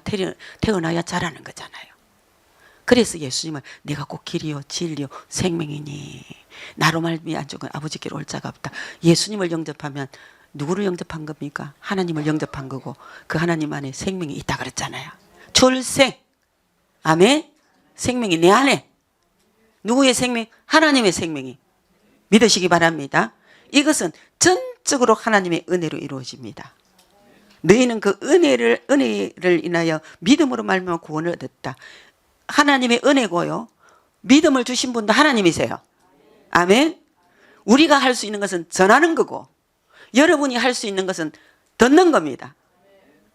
태어나야 자라는 거잖아요. 그래서 예수님은 내가 곧 길이요 진리요 생명이니 나로 말미암아 아버지께로 올 자가 없다. 예수님을 영접하면 누구를 영접한 겁니까? 하나님을 영접한 거고 그 하나님 안에 생명이 있다 그랬잖아요. 출생. 아멘. 생명이 내 안에. 누구의 생명? 하나님의 생명이. 믿으시기 바랍니다. 이것은 전적으로 하나님의 은혜로 이루어집니다. 너희는 그 은혜를 인하여 믿음으로 말미암아 구원을 얻었다. 하나님의 은혜고요. 믿음을 주신 분도 하나님이세요. 아멘. 우리가 할 수 있는 것은 전하는 거고 여러분이 할 수 있는 것은 듣는 겁니다.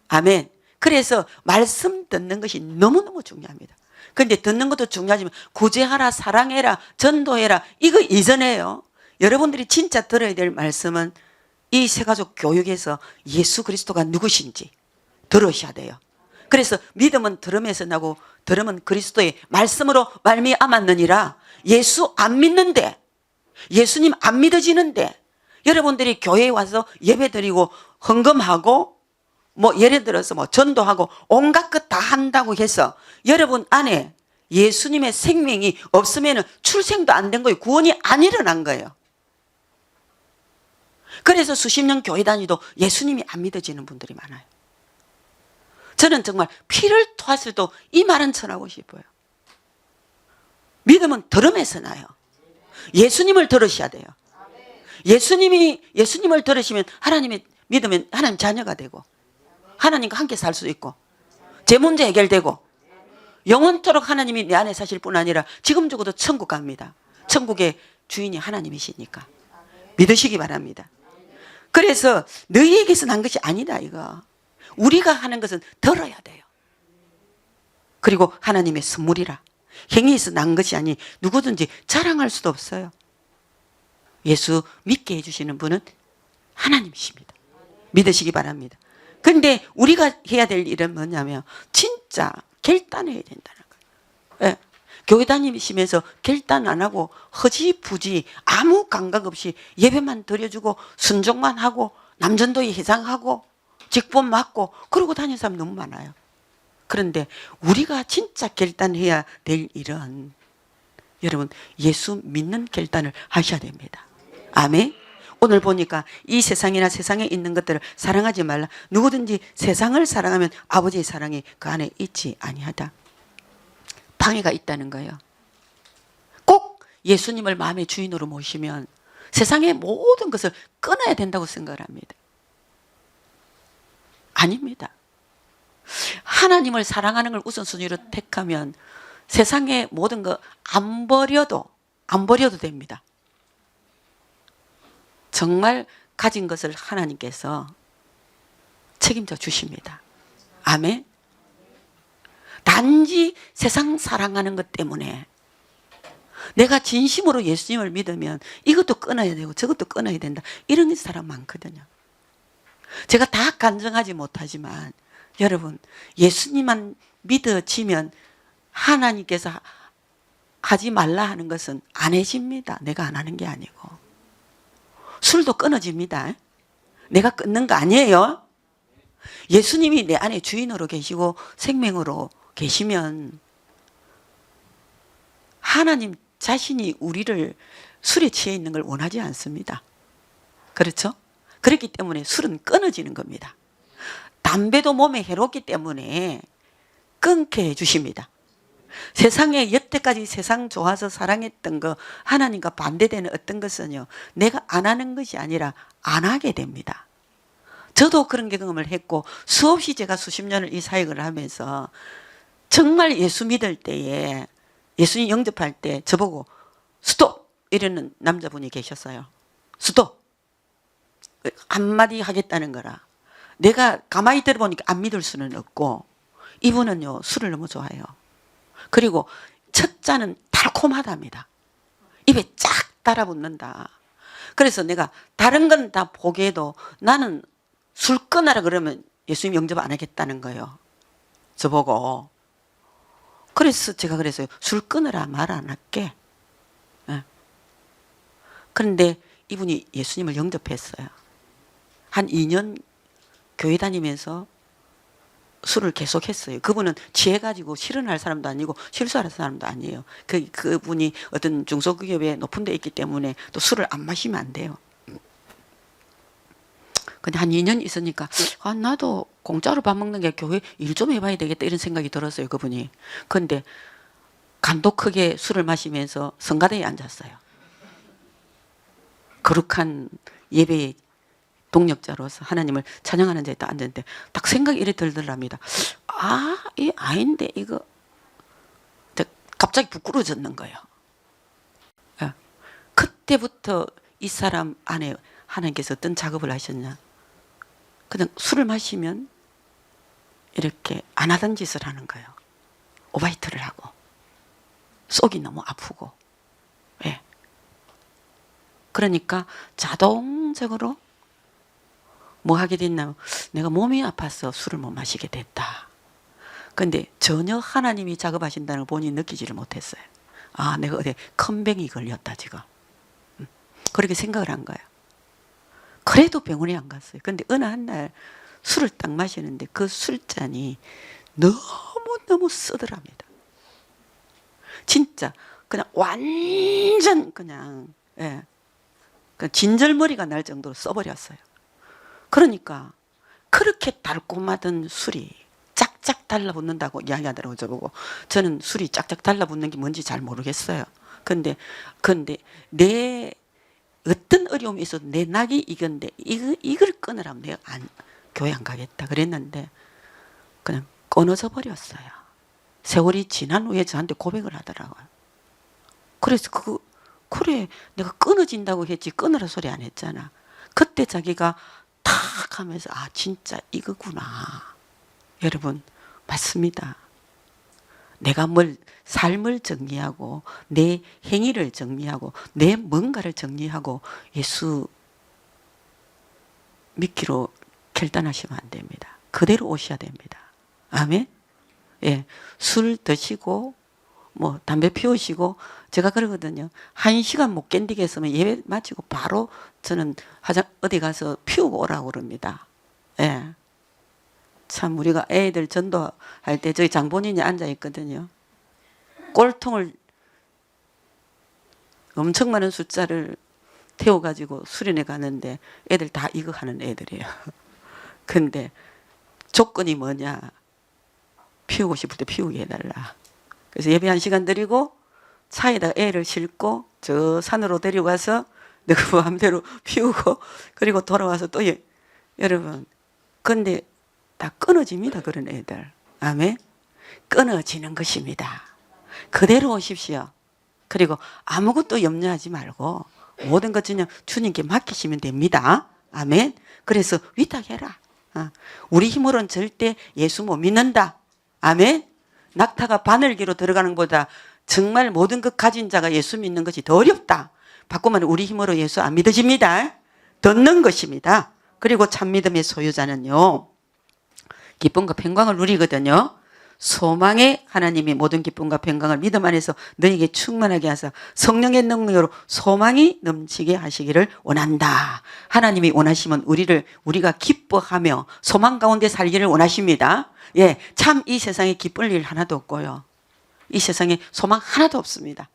아멘. 그래서 말씀 듣는 것이 너무너무 중요합니다. 그런데 듣는 것도 중요하지만 구제하라, 사랑해라, 전도해라 이거 이전에요. 여러분들이 진짜 들어야 될 말씀은 이 세가족 교육에서 예수 그리스도가 누구신지 들으셔야 돼요. 그래서 믿음은 들음에서 나고 들음은 그리스도의 말씀으로 말미암았느니라. 예수 안 믿는데 예수님 안 믿어지는데 여러분들이 교회에 와서 예배드리고 헌금하고 뭐 예를 들어서 뭐 전도하고 온갖 것 다 한다고 해서 여러분 안에 예수님의 생명이 없으면 출생도 안 된 거예요. 구원이 안 일어난 거예요. 그래서 수십 년 교회 다니도 예수님이 안 믿어지는 분들이 많아요. 저는 정말 피를 토하셔도 이 말은 전하고 싶어요. 믿음은 들음에서 나요. 예수님을 들으셔야 돼요. 예수님을 들으시면 하나님의 믿으면 하나님 자녀가 되고 하나님과 함께 살 수 있고 제 문제 해결되고 영원토록 하나님이 내 안에 사실 뿐 아니라 지금 죽어도 천국 갑니다. 천국의 주인이 하나님이시니까 믿으시기 바랍니다. 그래서 너희에게서 난 것이 아니다 이거. 우리가 하는 것은 들어야 돼요. 그리고 하나님의 선물이라. 행위에서 난 것이 아니 누구든지 자랑할 수도 없어요. 예수 믿게 해주시는 분은 하나님이십니다. 믿으시기 바랍니다. 그런데 우리가 해야 될 일은 뭐냐면 진짜 결단해야 된다는 거예요. 예. 교회 다니시면서 결단 안 하고 허지부지 아무 감각 없이 예배만 드려주고 순종만 하고 남전도에 해장하고 직분 맡고 그러고 다니는 사람 너무 많아요. 그런데 우리가 진짜 결단해야 될 일은 여러분 예수 믿는 결단을 하셔야 됩니다. 아멘. 오늘 보니까 이 세상이나 세상에 있는 것들을 사랑하지 말라. 누구든지 세상을 사랑하면 아버지의 사랑이 그 안에 있지 아니하다. 방해가 있다는 거예요. 꼭 예수님을 마음의 주인으로 모시면 세상의 모든 것을 끊어야 된다고 생각을 합니다. 아닙니다. 하나님을 사랑하는 걸 우선순위로 택하면 세상의 모든 거 안 버려도 됩니다. 정말 가진 것을 하나님께서 책임져 주십니다. 아멘. 단지 세상 사랑하는 것 때문에 내가 진심으로 예수님을 믿으면 이것도 끊어야 되고 저것도 끊어야 된다. 이런 사람 많거든요. 제가 다 간증하지 못하지만 여러분 예수님만 믿어지면 하나님께서 하지 말라 하는 것은 안 해집니다. 내가 안 하는 게 아니고. 술도 끊어집니다. 내가 끊는 거 아니에요. 예수님이 내 안에 주인으로 계시고 생명으로 계시면 하나님 자신이 우리를 술에 취해 있는 걸 원하지 않습니다. 그렇죠? 그렇기 때문에 술은 끊어지는 겁니다. 담배도 몸에 해롭기 때문에 끊게 해주십니다. 세상에 여태까지 세상 좋아서 사랑했던 거 하나님과 반대되는 어떤 것은요 내가 안 하는 것이 아니라 안 하게 됩니다. 저도 그런 경험을 했고 수없이 제가 수십 년을 이 사역을 하면서 정말 예수 믿을 때에 예수님 영접할 때 저보고 스톱 이러는 남자분이 계셨어요. 스톱 한마디 하겠다는 거라. 내가 가만히 들어보니까 안 믿을 수는 없고 이분은요 술을 너무 좋아해요. 그리고 첫 잔은 달콤하답니다. 입에 쫙 달아붙는다. 그래서 내가 다른 건 다 보게도 나는 술 끊어라 그러면 예수님 영접 안 하겠다는 거예요. 저보고. 그래서 제가 그랬어요. 술 끊어라 말 안 할게. 네. 그런데 이분이 예수님을 영접했어요. 한 2년 교회 다니면서 술을 계속했어요. 그분은 취해가지고 실현할 사람도 아니고 실수할 사람도 아니에요. 그분이 어떤 중소기업에 높은 데 있기 때문에 또 술을 안 마시면 안 돼요. 근데 한 2년 있으니까 나도 공짜로 밥 먹는 게 교회 일 좀 해봐야 되겠다 이런 생각이 들었어요. 그분이. 근데 간도 크게 술을 마시면서 성가대에 앉았어요. 거룩한 예배의 동력자로서 하나님을 찬양하는 자에 딱 앉았는데 딱 생각이 이래 들더랍니다. 이 아인데 이거 갑자기 부끄러워졌는 거예요. 그때부터 이 사람 안에 하나님께서 어떤 작업을 하셨냐. 그냥 술을 마시면 이렇게 안 하던 짓을 하는 거예요. 오바이트를 하고 속이 너무 아프고. 예. 그러니까 자동적으로 뭐 하게 됐나, 내가 몸이 아파서 술을 못 마시게 됐다. 근데 전혀 하나님이 작업하신다는 걸 본인이 느끼지를 못했어요. 내가 어디 큰 병이 걸렸다 지금. 그렇게 생각을 한 거예요. 그래도 병원에 안 갔어요. 근데 어느 한 날 술을 딱 마시는데 그 술잔이 너무너무 쓰더랍니다. 진짜 그냥 완전 그냥 진절머리가 날 정도로 써버렸어요. 그러니까 그렇게 달콤하던 술이 짝짝 달라붙는다고 이야기하더라고요. 저보고. 저는 술이 짝짝 달라붙는 게 뭔지 잘 모르겠어요. 근데 내 어떤 어려움이 있어도 내 낙이 이건데 이걸 끊으라면 내가 교회 안 가겠다 그랬는데 그냥 끊어져 버렸어요. 세월이 지난 후에 저한테 고백을 하더라고요. 그래서 그래 내가 끊어진다고 했지 끊으라 소리 안 했잖아. 그때 자기가 탁 하면서 진짜 이거구나. 여러분 맞습니다. 내가 삶을 정리하고 내 행위를 정리하고 내 뭔가를 정리하고 예수 믿기로 결단하시면 안 됩니다. 그대로 오셔야 됩니다. 아멘. 예, 술 드시고 담배 피우시고 제가 그러거든요. 1시간 못 견디겠으면 예배 마치고 바로 저는 어디 가서 피우고 오라고 그럽니다. 예. 참 우리가 애들 전도할 때 저희 장본인이 앉아 있거든요. 꼴통을 엄청 많은 숫자를 태워가지고 수련회 가는데 애들 다 이거 하는 애들이에요. 근데 조건이 뭐냐? 피우고 싶을 때 피우게 해달라. 그래서 예배 1시간 드리고 차에다 애를 싣고 저 산으로 데리고 가서 내가 마음대로 피우고 그리고 돌아와서 또 여러분 근데 다 끊어집니다. 그런 애들. 아멘. 끊어지는 것입니다. 그대로 오십시오. 그리고 아무것도 염려하지 말고 모든 것 그냥 주님께 맡기시면 됩니다. 아멘. 그래서 위탁해라. 우리 힘으로는 절대 예수 못 믿는다. 아멘. 낙타가 바늘기로 들어가는 것보다 정말 모든 것 가진 자가 예수 믿는 것이 더 어렵다. 바꾸면 우리 힘으로 예수 안 믿어집니다. 듣는 것입니다. 그리고 참 믿음의 소유자는요. 기쁨과 평강을 누리거든요. 소망의 하나님이 모든 기쁨과 평강을 믿음 안에서 너에게 충만하게 하사 성령의 능력으로 소망이 넘치게 하시기를 원한다. 하나님이 원하시면 우리가 기뻐하며 소망 가운데 살기를 원하십니다. 예, 참 이 세상에 기쁠 일 하나도 없고요. 이 세상에 소망 하나도 없습니다.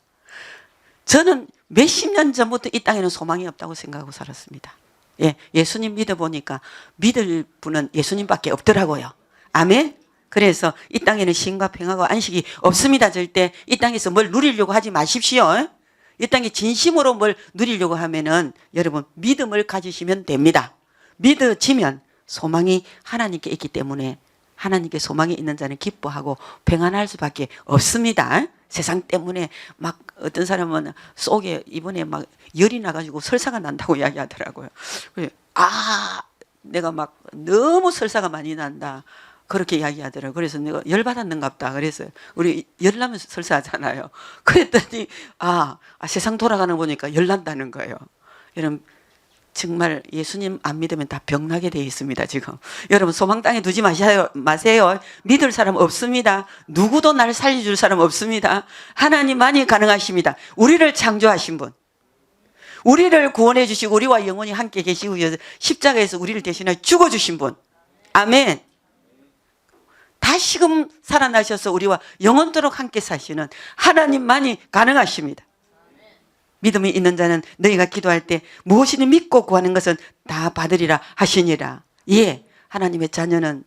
저는 몇십 년 전부터 이 땅에는 소망이 없다고 생각하고 살았습니다. 예, 예수님 믿어보니까 믿을 분은 예수님밖에 없더라고요. 아멘. 그래서 이 땅에는 쉼과 평화가 안식이 없습니다. 절대 이 땅에서 뭘 누리려고 하지 마십시오. 이 땅에 진심으로 뭘 누리려고 하면은 여러분 믿음을 가지시면 됩니다. 믿어지면 소망이 하나님께 있기 때문에 하나님께 소망이 있는 자는 기뻐하고 평안할 수밖에 없습니다. 세상 때문에 막 어떤 사람은 속에 이번에 막 열이 나가지고 설사가 난다고 이야기하더라고요. 내가 막 너무 설사가 많이 난다. 그렇게 이야기하더라고요. 그래서 내가 열받았는갑다. 그래서 우리 열나면 설사하잖아요. 그랬더니 세상 돌아가는 거 보니까 열난다는 거예요. 여러분 정말 예수님 안 믿으면 다 병나게 되어 있습니다. 지금 여러분 소망 땅에 두지 마세요. 믿을 사람 없습니다. 누구도 날 살려줄 사람 없습니다. 하나님만이 가능하십니다. 우리를 창조하신 분, 우리를 구원해 주시고 우리와 영원히 함께 계시고 십자가에서 우리를 대신하여 죽어주신 분. 아멘. 다시금 살아나셔서 우리와 영원토록 함께 사시는 하나님만이 가능하십니다. 믿음이 있는 자는 너희가 기도할 때 무엇이든 믿고 구하는 것은 다 받으리라 하시니라. 예, 하나님의 자녀는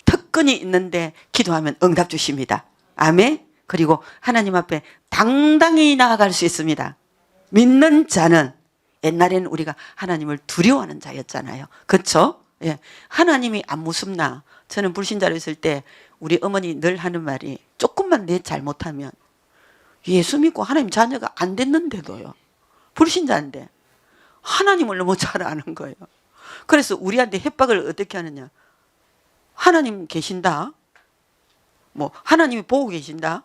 특권이 있는데 기도하면 응답 주십니다. 아멘. 그리고 하나님 앞에 당당히 나아갈 수 있습니다. 믿는 자는, 옛날에는 우리가 하나님을 두려워하는 자였잖아요. 그렇죠? 예. 하나님이 안 무섭나? 저는 불신자로 있을 때 우리 어머니 늘 하는 말이, 조금만 내 잘못하면, 예수 믿고 하나님 자녀가 안 됐는데도요, 불신자인데 하나님을 너무 잘 아는 거예요. 그래서 우리한테 협박을 어떻게 하느냐? 하나님 계신다, 뭐 하나님이 보고 계신다,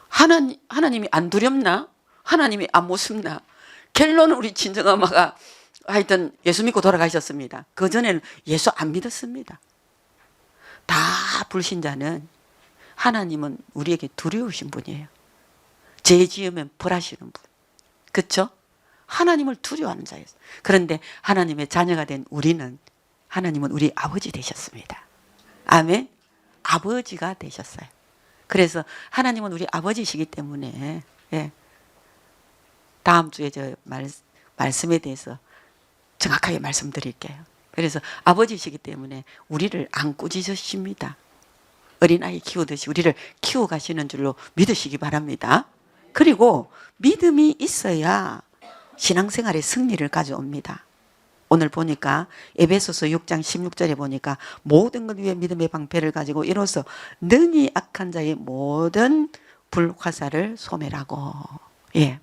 하나님이 안 두렵나? 하나님이 안 무섭나? 결론은 우리 친정엄마가 하여튼 예수 믿고 돌아가셨습니다. 그전에는 예수 안 믿었습니다. 다 불신자는 하나님은 우리에게 두려우신 분이에요. 죄 지으면 벌하시는 분. 그렇죠? 하나님을 두려워하는 자였어요. 그런데 하나님의 자녀가 된 우리는, 하나님은 우리 아버지 되셨습니다. 아멘. 아버지가 되셨어요. 그래서 하나님은 우리 아버지시기 때문에, 예, 다음 주에 저 말씀에 대해서 정확하게 말씀드릴게요. 그래서 아버지시기 때문에 우리를 안 꾸짖으십니다. 어린아이 키우듯이 우리를 키워가시는 줄로 믿으시기 바랍니다. 그리고 믿음이 있어야 신앙생활에 승리를 가져옵니다. 오늘 보니까 에베소서 6장 16절에 보니까 모든 것 위에 믿음의 방패를 가지고 이로써 능히 악한 자의 모든 불화살을 소멸하고. 예,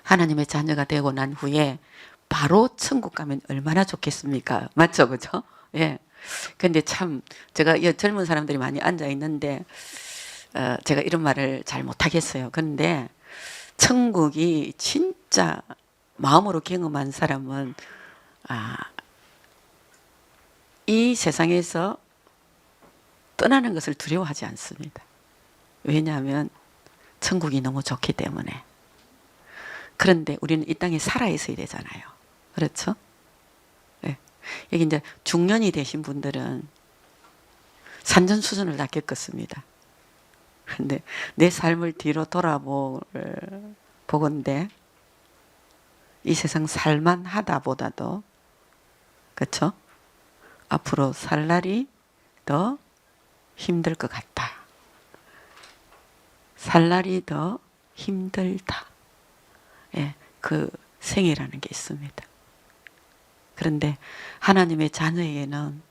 하나님의 자녀가 되고 난 후에 바로 천국 가면 얼마나 좋겠습니까? 맞죠? 그죠? 예. 근데 참 제가 젊은 사람들이 많이 앉아 있는데 제가 이런 말을 잘 못하겠어요. 그런데 천국이 진짜 마음으로 경험한 사람은 이 세상에서 떠나는 것을 두려워하지 않습니다. 왜냐하면 천국이 너무 좋기 때문에. 그런데 우리는 이 땅에 살아 있어야 되잖아요. 그렇죠? 네. 여기 이제 중년이 되신 분들은 산전수전을 다 겪었습니다. 근데 내 삶을 뒤로 보건대 이 세상 살만하다 보다도, 그렇죠? 앞으로 살 날이 더 힘들 것 같다. 살 날이 더 힘들다. 예, 그 생이라는 게 있습니다. 그런데 하나님의 자녀에게는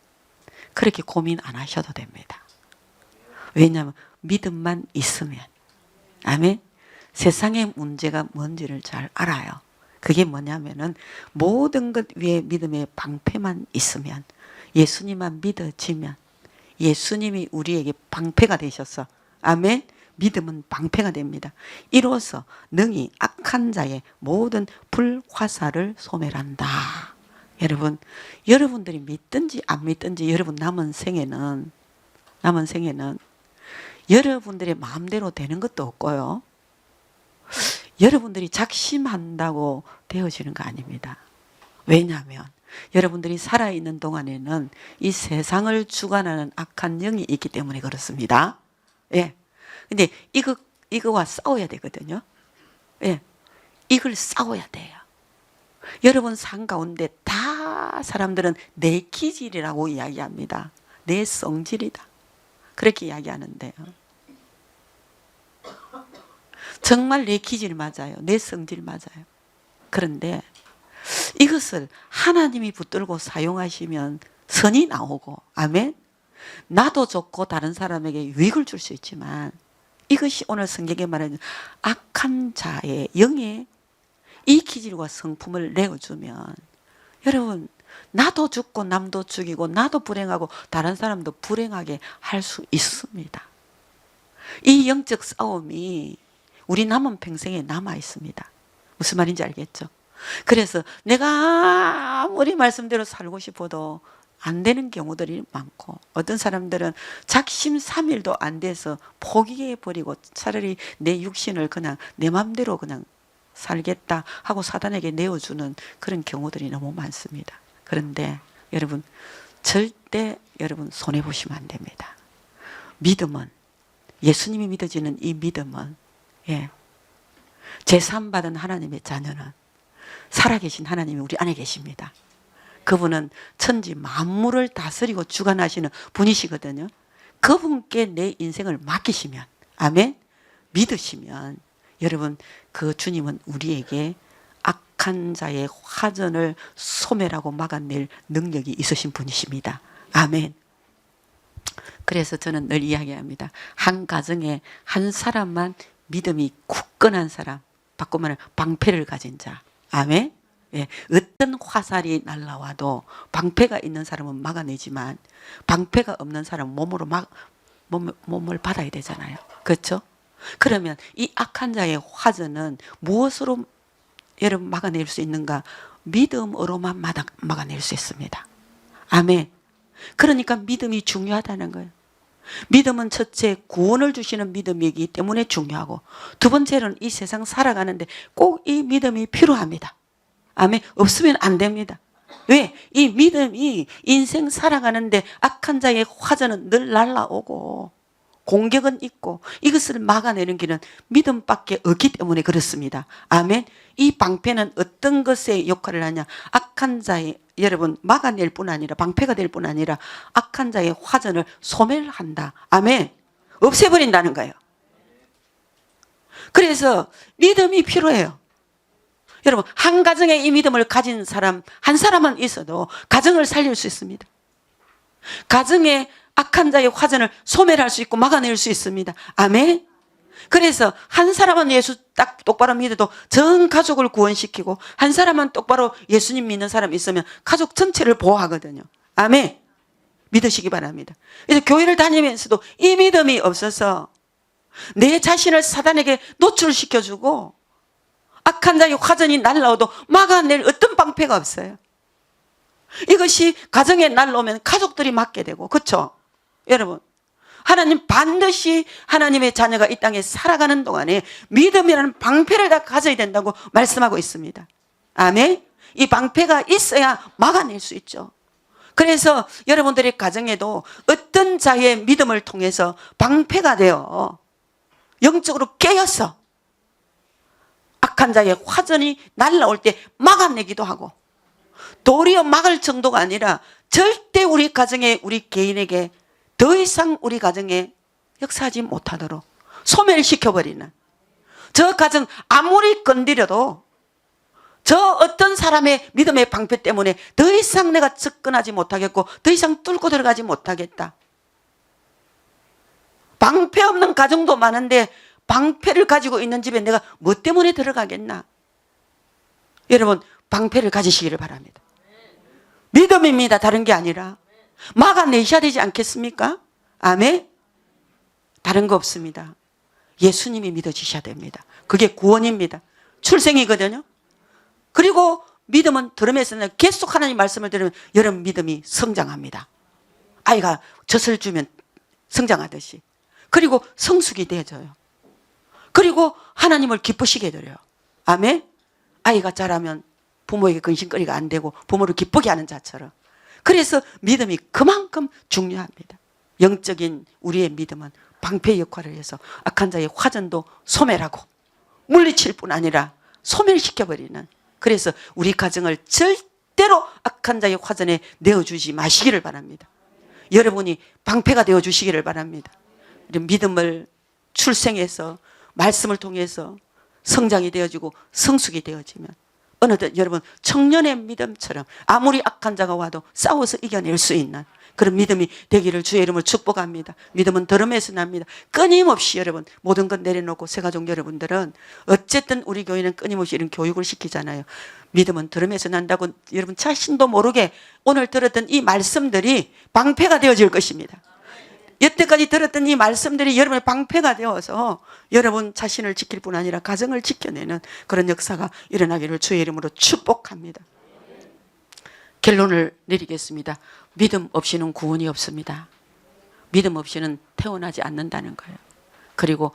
그렇게 고민 안 하셔도 됩니다. 왜냐하면 믿음만 있으면. 아멘. 세상의 문제가 뭔지를 잘 알아요. 그게 뭐냐면은 모든 것 위에 믿음의 방패만 있으면, 예수님만 믿어지면, 예수님이 우리에게 방패가 되셔서, 아멘. 믿음은 방패가 됩니다. 이로써 능히 악한 자의 모든 불화살을 소멸한다. 여러분, 여러분들이 믿든지 안 믿든지 여러분 남은 생에는 여러분들의 마음대로 되는 것도 없고요. 여러분들이 작심한다고 되어지는 거 아닙니다. 왜냐하면 여러분들이 살아있는 동안에는 이 세상을 주관하는 악한 영이 있기 때문에 그렇습니다. 예. 근데 이거와 싸워야 되거든요. 예. 이걸 싸워야 돼요. 여러분 삶 가운데 다 사람들은 내 기질이라고 이야기합니다. 내 성질이다. 그렇게 이야기하는데요. 정말 내 기질 맞아요. 내 성질 맞아요. 그런데 이것을 하나님이 붙들고 사용하시면 선이 나오고, 아멘. 나도 좋고 다른 사람에게 유익을 줄 수 있지만, 이것이 오늘 성경에 말하는 악한 자의 영의 이 기질과 성품을 내어주면, 여러분, 나도 죽고 남도 죽이고 나도 불행하고 다른 사람도 불행하게 할 수 있습니다. 이 영적 싸움이 우리 남은 평생에 남아 있습니다. 무슨 말인지 알겠죠? 그래서 내가 아무리 말씀대로 살고 싶어도 안 되는 경우들이 많고, 어떤 사람들은 작심삼일도 안 돼서 포기해버리고 차라리 내 육신을 그냥 내 맘대로 그냥 살겠다 하고 사단에게 내어주는 그런 경우들이 너무 많습니다. 그런데 여러분, 절대 여러분 손해보시면 안 됩니다. 믿음은, 예수님이 믿어지는 이 믿음은, 예, 제삼 받은 하나님의 자녀는 살아계신 하나님이 우리 안에 계십니다. 그분은 천지 만물을 다스리고 주관하시는 분이시거든요. 그분께 내 인생을 맡기시면, 아멘, 믿으시면 여러분, 그 주님은 우리에게 악한 자의 화전을 소멸하고 막아낼 능력이 있으신 분이십니다. 아멘. 그래서 저는 늘 이야기합니다. 한 가정에 한 사람만 믿음이 굳건한 사람, 바꾸면 말하면 방패를 가진 자. 아멘. 예, 어떤 화살이 날라와도 방패가 있는 사람은 막아내지만 방패가 없는 사람은 몸을 받아야 되잖아요. 그렇죠? 그러면 이 악한 자의 화전은 무엇으로 여러분 막아낼 수 있는가? 믿음으로만 막아낼 수 있습니다. 아멘. 그러니까 믿음이 중요하다는 거예요. 믿음은 첫째 구원을 주시는 믿음이기 때문에 중요하고, 두 번째로는 이 세상 살아가는데 꼭 이 믿음이 필요합니다. 아멘. 없으면 안 됩니다. 왜? 이 믿음이 인생 살아가는데 악한 자의 화전은 늘 날라오고 공격은 있고 이것을 막아내는 길은 믿음밖에 없기 때문에 그렇습니다. 아멘. 이 방패는 어떤 것의 역할을 하냐? 악한 자의, 여러분, 막아낼 뿐 아니라, 방패가 될 뿐 아니라 악한 자의 화전을 소멸한다. 아멘. 없애버린다는 거예요. 그래서 믿음이 필요해요. 여러분, 한 가정에 이 믿음을 가진 사람 한 사람만 있어도 가정을 살릴 수 있습니다. 가정에 악한 자의 화전을 소멸할 수 있고 막아낼 수 있습니다. 아멘. 그래서 한 사람은 예수 딱 똑바로 믿어도 전 가족을 구원시키고, 한 사람은 똑바로 예수님 믿는 사람이 있으면 가족 전체를 보호하거든요. 아멘. 믿으시기 바랍니다. 그래서 교회를 다니면서도 이 믿음이 없어서 내 자신을 사단에게 노출시켜주고 악한 자의 화전이 날라오도 막아낼 어떤 방패가 없어요. 이것이 가정에 날라오면 가족들이 맞게 되고, 그렇죠? 여러분, 하나님 반드시 하나님의 자녀가 이 땅에 살아가는 동안에 믿음이라는 방패를 다 가져야 된다고 말씀하고 있습니다. 아멘. 이 방패가 있어야 막아낼 수 있죠. 그래서 여러분들의 가정에도 어떤 자의 믿음을 통해서 방패가 되어 영적으로 깨어서 악한 자의 화전이 날라올 때 막아내기도 하고, 도리어 막을 정도가 아니라 절대 우리 가정에, 우리 개인에게 더 이상 우리 가정에 역사하지 못하도록 소멸시켜버리는, 저 가정 아무리 건드려도 저 어떤 사람의 믿음의 방패 때문에 더 이상 내가 접근하지 못하겠고 더 이상 뚫고 들어가지 못하겠다. 방패 없는 가정도 많은데 방패를 가지고 있는 집에 내가 뭐 때문에 들어가겠나? 여러분, 방패를 가지시기를 바랍니다. 믿음입니다. 다른 게 아니라. 막아내셔야 되지 않겠습니까? 아멘. 다른 거 없습니다. 예수님이 믿어지셔야 됩니다. 그게 구원입니다. 출생이거든요. 그리고 믿음은 들으면서 계속 하나님 말씀을 들으면 여러분 믿음이 성장합니다. 아이가 젖을 주면 성장하듯이. 그리고 성숙이 되어져요. 그리고 하나님을 기쁘시게 드려요. 아멘. 아이가 자라면 부모에게 근심거리가 안 되고 부모를 기쁘게 하는 자처럼. 그래서 믿음이 그만큼 중요합니다. 영적인 우리의 믿음은 방패 역할을 해서 악한 자의 화전도 소멸하고 물리칠 뿐 아니라 소멸시켜버리는, 그래서 우리 가정을 절대로 악한 자의 화전에 내어주지 마시기를 바랍니다. 여러분이 방패가 되어주시기를 바랍니다. 믿음을 출생해서 말씀을 통해서 성장이 되어지고 성숙이 되어지면 어느덧 여러분 청년의 믿음처럼 아무리 악한 자가 와도 싸워서 이겨낼 수 있는 그런 믿음이 되기를 주의 이름으로 축복합니다. 믿음은 들음에서 납니다. 끊임없이 여러분 모든 것 내려놓고 새가족 여러분들은 어쨌든 우리 교회는 끊임없이 이런 교육을 시키잖아요. 믿음은 들음에서 난다고 여러분 자신도 모르게 오늘 들었던 이 말씀들이 방패가 되어질 것입니다. 여태까지 들었던 이 말씀들이 여러분의 방패가 되어서 여러분 자신을 지킬 뿐 아니라 가정을 지켜내는 그런 역사가 일어나기를 주의 이름으로 축복합니다. 결론을 내리겠습니다. 믿음 없이는 구원이 없습니다. 믿음 없이는 태어나지 않는다는 거예요. 그리고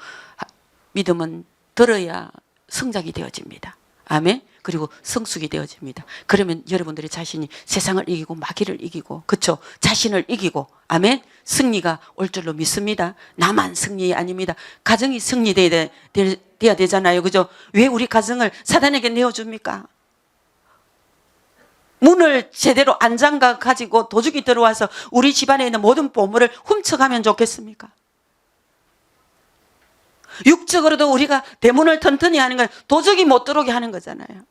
믿음은 들어야 성장이 되어집니다. 아멘. 그리고 성숙이 되어집니다. 그러면 여러분들의 자신이 세상을 이기고 마귀를 이기고, 그렇죠? 자신을 이기고, 아멘. 승리가 올 줄로 믿습니다. 나만 승리 아닙니다. 가정이 승리돼야 되잖아요, 그죠? 왜 우리 가정을 사단에게 내어줍니까? 문을 제대로 안 잠가 가지고 도둑이 들어와서 우리 집안에 있는 모든 보물을 훔쳐가면 좋겠습니까? 육적으로도 우리가 대문을 튼튼히 하는 건 도적이 못 들어오게 하는 거잖아요.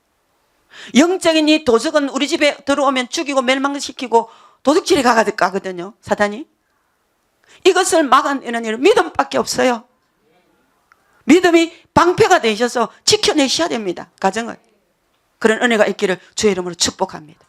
영적인 이 도적은 우리 집에 들어오면 죽이고 멸망시키고 도둑질에 가거든요, 사단이. 이것을 막아내는 일은 믿음밖에 없어요. 믿음이 방패가 되셔서 지켜내셔야 됩니다, 가정을. 그런 은혜가 있기를 주의 이름으로 축복합니다.